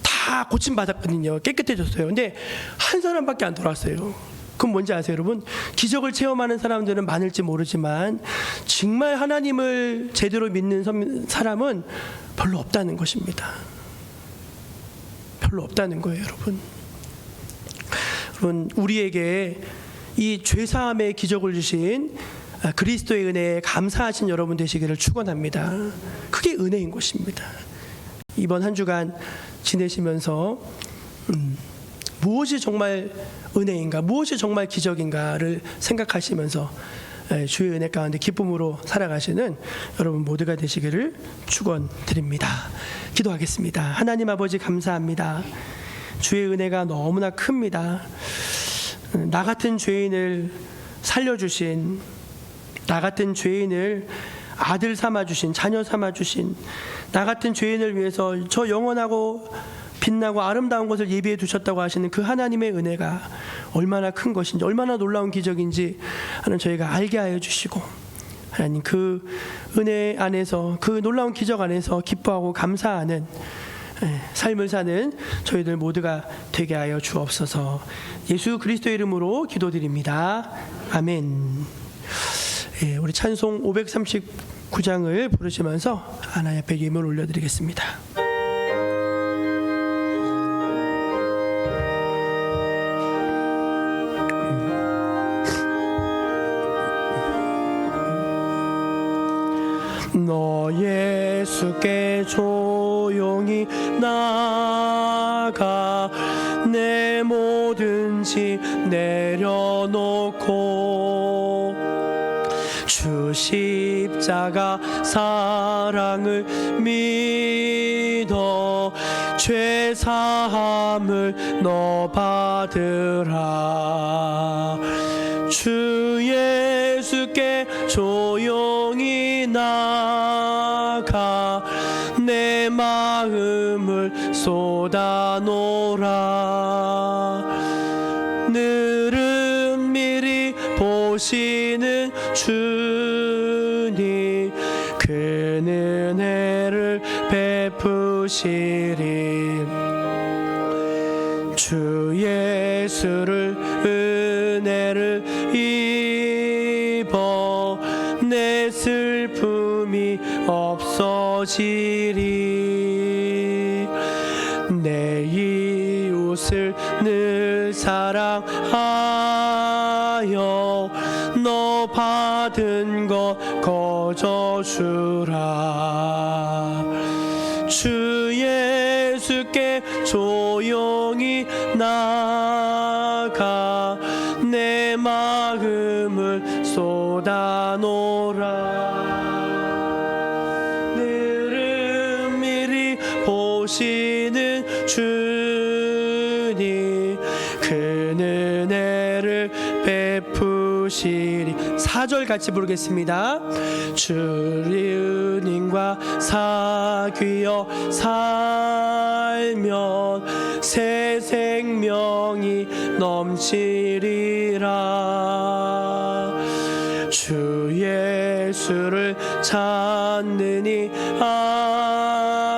다 고침받았거든요. 깨끗해졌어요. 근데 한 사람밖에 안 돌아왔어요. 그건 뭔지 아세요, 여러분? 기적을 체험하는 사람들은 많을지 모르지만 정말 하나님을 제대로 믿는 사람은 별로 없다는 것입니다. 별로 없다는 거예요, 여러분. 여러분, 우리에게 이 죄사함의 기적을 주신 그리스도의 은혜에 감사하신 여러분 되시기를 축원합니다. 그게 은혜인 것입니다. 이번 한 주간 지내시면서 무엇이 정말 은혜인가, 무엇이 정말 기적인가를 생각하시면서 주의 은혜 가운데 기쁨으로 살아가시는 여러분 모두가 되시기를 축원드립니다. 기도하겠습니다. 하나님 아버지, 감사합니다. 주의 은혜가 너무나 큽니다. 나 같은 죄인을 살려주신 나 같은 죄인을 아들 삼아주신, 자녀 삼아주신, 나 같은 죄인을 위해서 저 영원하고 빛나고 아름다운 것을 예비해 두셨다고 하시는 그 하나님의 은혜가 얼마나 큰 것인지, 얼마나 놀라운 기적인지 하는 저희가 알게 하여 주시고, 하나님 그 은혜 안에서, 그 놀라운 기적 안에서 기뻐하고 감사하는 삶을 사는 저희들 모두가 되게 하여 주옵소서. 예수 그리스도의 이름으로 기도드립니다. 아멘. 우리 찬송 539장을 부르시면서 하나님 앞에 예물 올려드리겠습니다. 너 예수께 조용히 나아가 내 모든 짐 내려놓고 주 십자가 사랑을 믿어 죄 사함을 너 받으라. 주 예수께 조용히 나가 내 마음을 쏟아놓으라. 늘은 미리 보시는 주님 그 은혜를 베푸시리. 주 예수를 은혜를 입어 내 슬픔이 없어지리. 내 이웃을 늘 사랑하여 너 받은 것 거저 주라. 주 예수께 조용히 나가 내 마음을 쏟아놓으라. 늘은 미리 보시는 주님 그 은혜를 베푸시리. 4절 같이 부르겠습니다. 주의 은인과 사귀어 살면 새 생명이 넘치리라. 주 예수를 찾는 이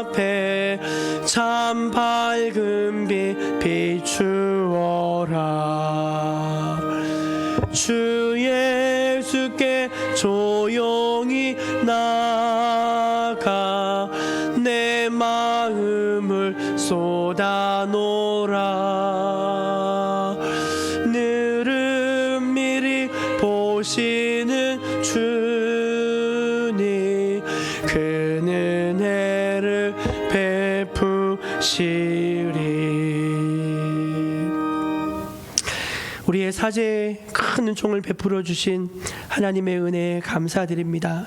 앞에 참 밝은 빛 비추어라. 주 예수께 조용히 나가 내 마음을 쏟아놓으라. 늘은 미리 보시는 주님 그 은혜를 베푸시리. 우리의 사제에 큰 은총을 베풀어 주신 하나님의 은혜에 감사드립니다.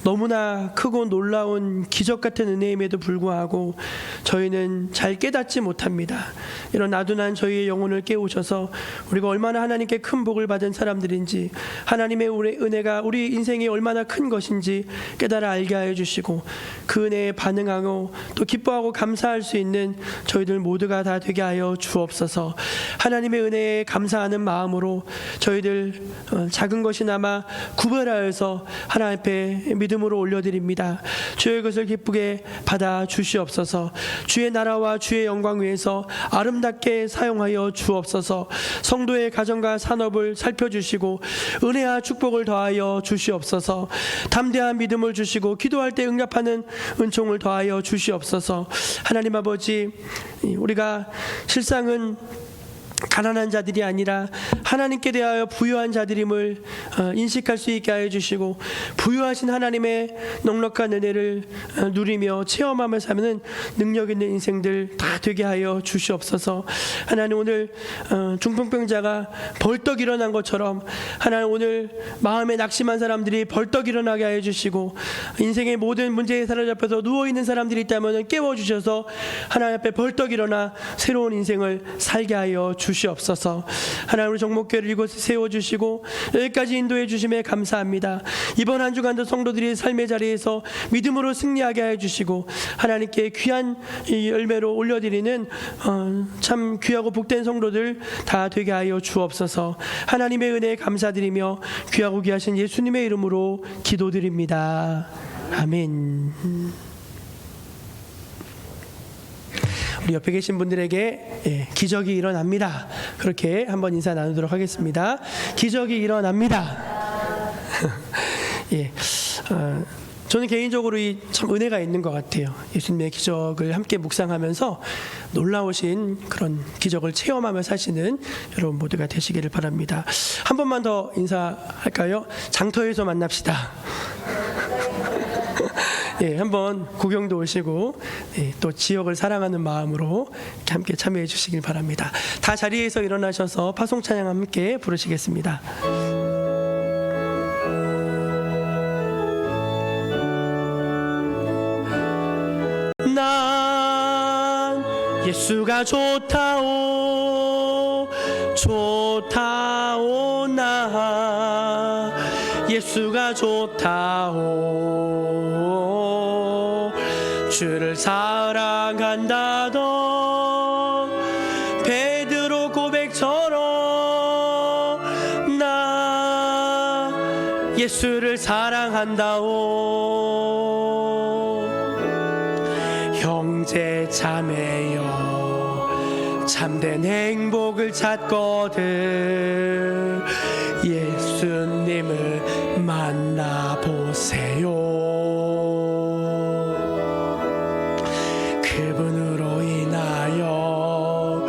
너무나 크고 놀라운 기적 같은 은혜임에도 불구하고 저희는 잘 깨닫지 못합니다. 이런 아둔한 저희의 영혼을 깨우셔서 우리가 얼마나 하나님께 큰 복을 받은 사람들인지, 하나님의 은혜가 우리 인생이 얼마나 큰 것인지 깨달아 알게 하여 주시고 그 은혜에 반응하고 또 기뻐하고 감사할 수 있는 저희들 모두가 다 되게 하여 주옵소서. 하나님의 은혜에 감사하는 마음으로 저희들 작은 것이나마 구별하여서 하나님 앞에 믿음으로 올려드립니다. 주의 것을 기쁘게 받아 주시옵소서. 주의 나라와 주의 영광 위에서 아름답게 사용하여 주옵소서. 성도의 가정과 산업을 살펴주시고 은혜와 축복을 더하여 주시옵소서. 담대한 믿음을 주시고 기도할 때 응답하는 은총을 더하여 주시옵소서. 하나님 아버지, 우리가 실상은 가난한 자들이 아니라 하나님께 대하여 부유한 자들임을 인식할 수 있게 하여 주시고 부유하신 하나님의 넉넉한 은혜를 누리며 체험하며 사는 능력 있는 인생들 다 되게 하여 주시옵소서. 하나님, 오늘 중풍병자가 벌떡 일어난 것처럼 하나님 오늘 마음에 낙심한 사람들이 벌떡 일어나게 하여 주시고 인생의 모든 문제에 사로잡혀서 누워있는 사람들이 있다면 깨워주셔서 하나님 앞에 벌떡 일어나 새로운 인생을 살게 하여 주시옵소서. 주시옵소서. 하나님, 우리 종목교회를 이곳에 세워주시고 여기까지 인도해 주심에 감사합니다. 이번 한 주간도 성도들이 삶의 자리에서 믿음으로 승리하게 해주시고 하나님께 귀한 이 열매로 올려드리는 참 귀하고 복된 성도들 다 되게 하여 주옵소서. 하나님의 은혜에 감사드리며 귀하고 귀하신 예수님의 이름으로 기도드립니다. 아멘. 우리 옆에 계신 분들에게 기적이 일어납니다. 그렇게 한번 인사 나누도록 하겠습니다. 기적이 일어납니다. 예, 저는 개인적으로 참 은혜가 있는 것 같아요. 예수님의 기적을 함께 묵상하면서 놀라우신 그런 기적을 체험하며 사시는 여러분 모두가 되시기를 바랍니다. 한 번만 더 인사할까요? 장터에서 만납시다. 예, 한번 구경도 오시고 또 지역을 사랑하는 마음으로 이렇게 함께 참여해 주시길 바랍니다. 다 자리에서 일어나셔서 파송 찬양 함께 부르시겠습니다. 난 예수가 좋다오 좋다오 나 예수가 좋다오 주를 사랑한다던 베드로 고백처럼 나 예수를 사랑한다오 형제 자매여 참된 행복을 찾거든 예수님을 만나보세요. 그분으로 인하여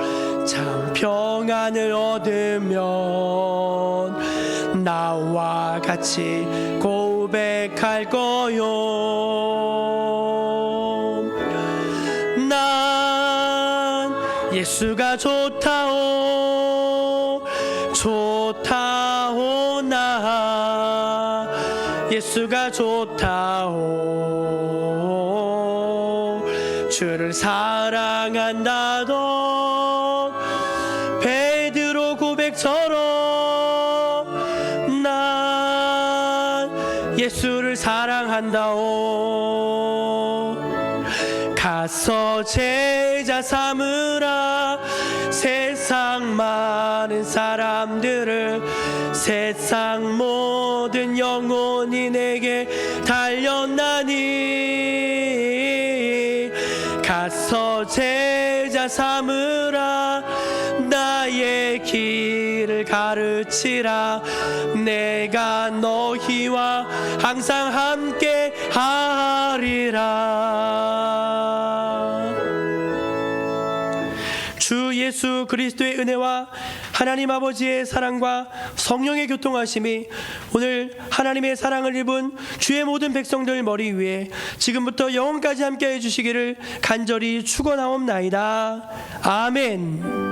참 평안을 얻으면 나와 같이 고백할 거요. 난 예수가 좋다오 좋다오 나 예수가 좋다오 주를 사랑한다던 베드로 고백처럼 난 예수를 사랑한다오 가서 제자 삼으라 세상 많은 사람들을 세상 모든 영혼이 내게 달렸나니 가서 제자 삼으라 나의 길을 가르치라 내가 너희와 항상 함께 하리라. 주 예수 그리스도의 은혜와 하나님 아버지의 사랑과 성령의 교통하심이 오늘 하나님의 사랑을 입은 주의 모든 백성들 머리 위에 지금부터 영원까지 함께해 주시기를 간절히 축원하옵나이다. 아멘.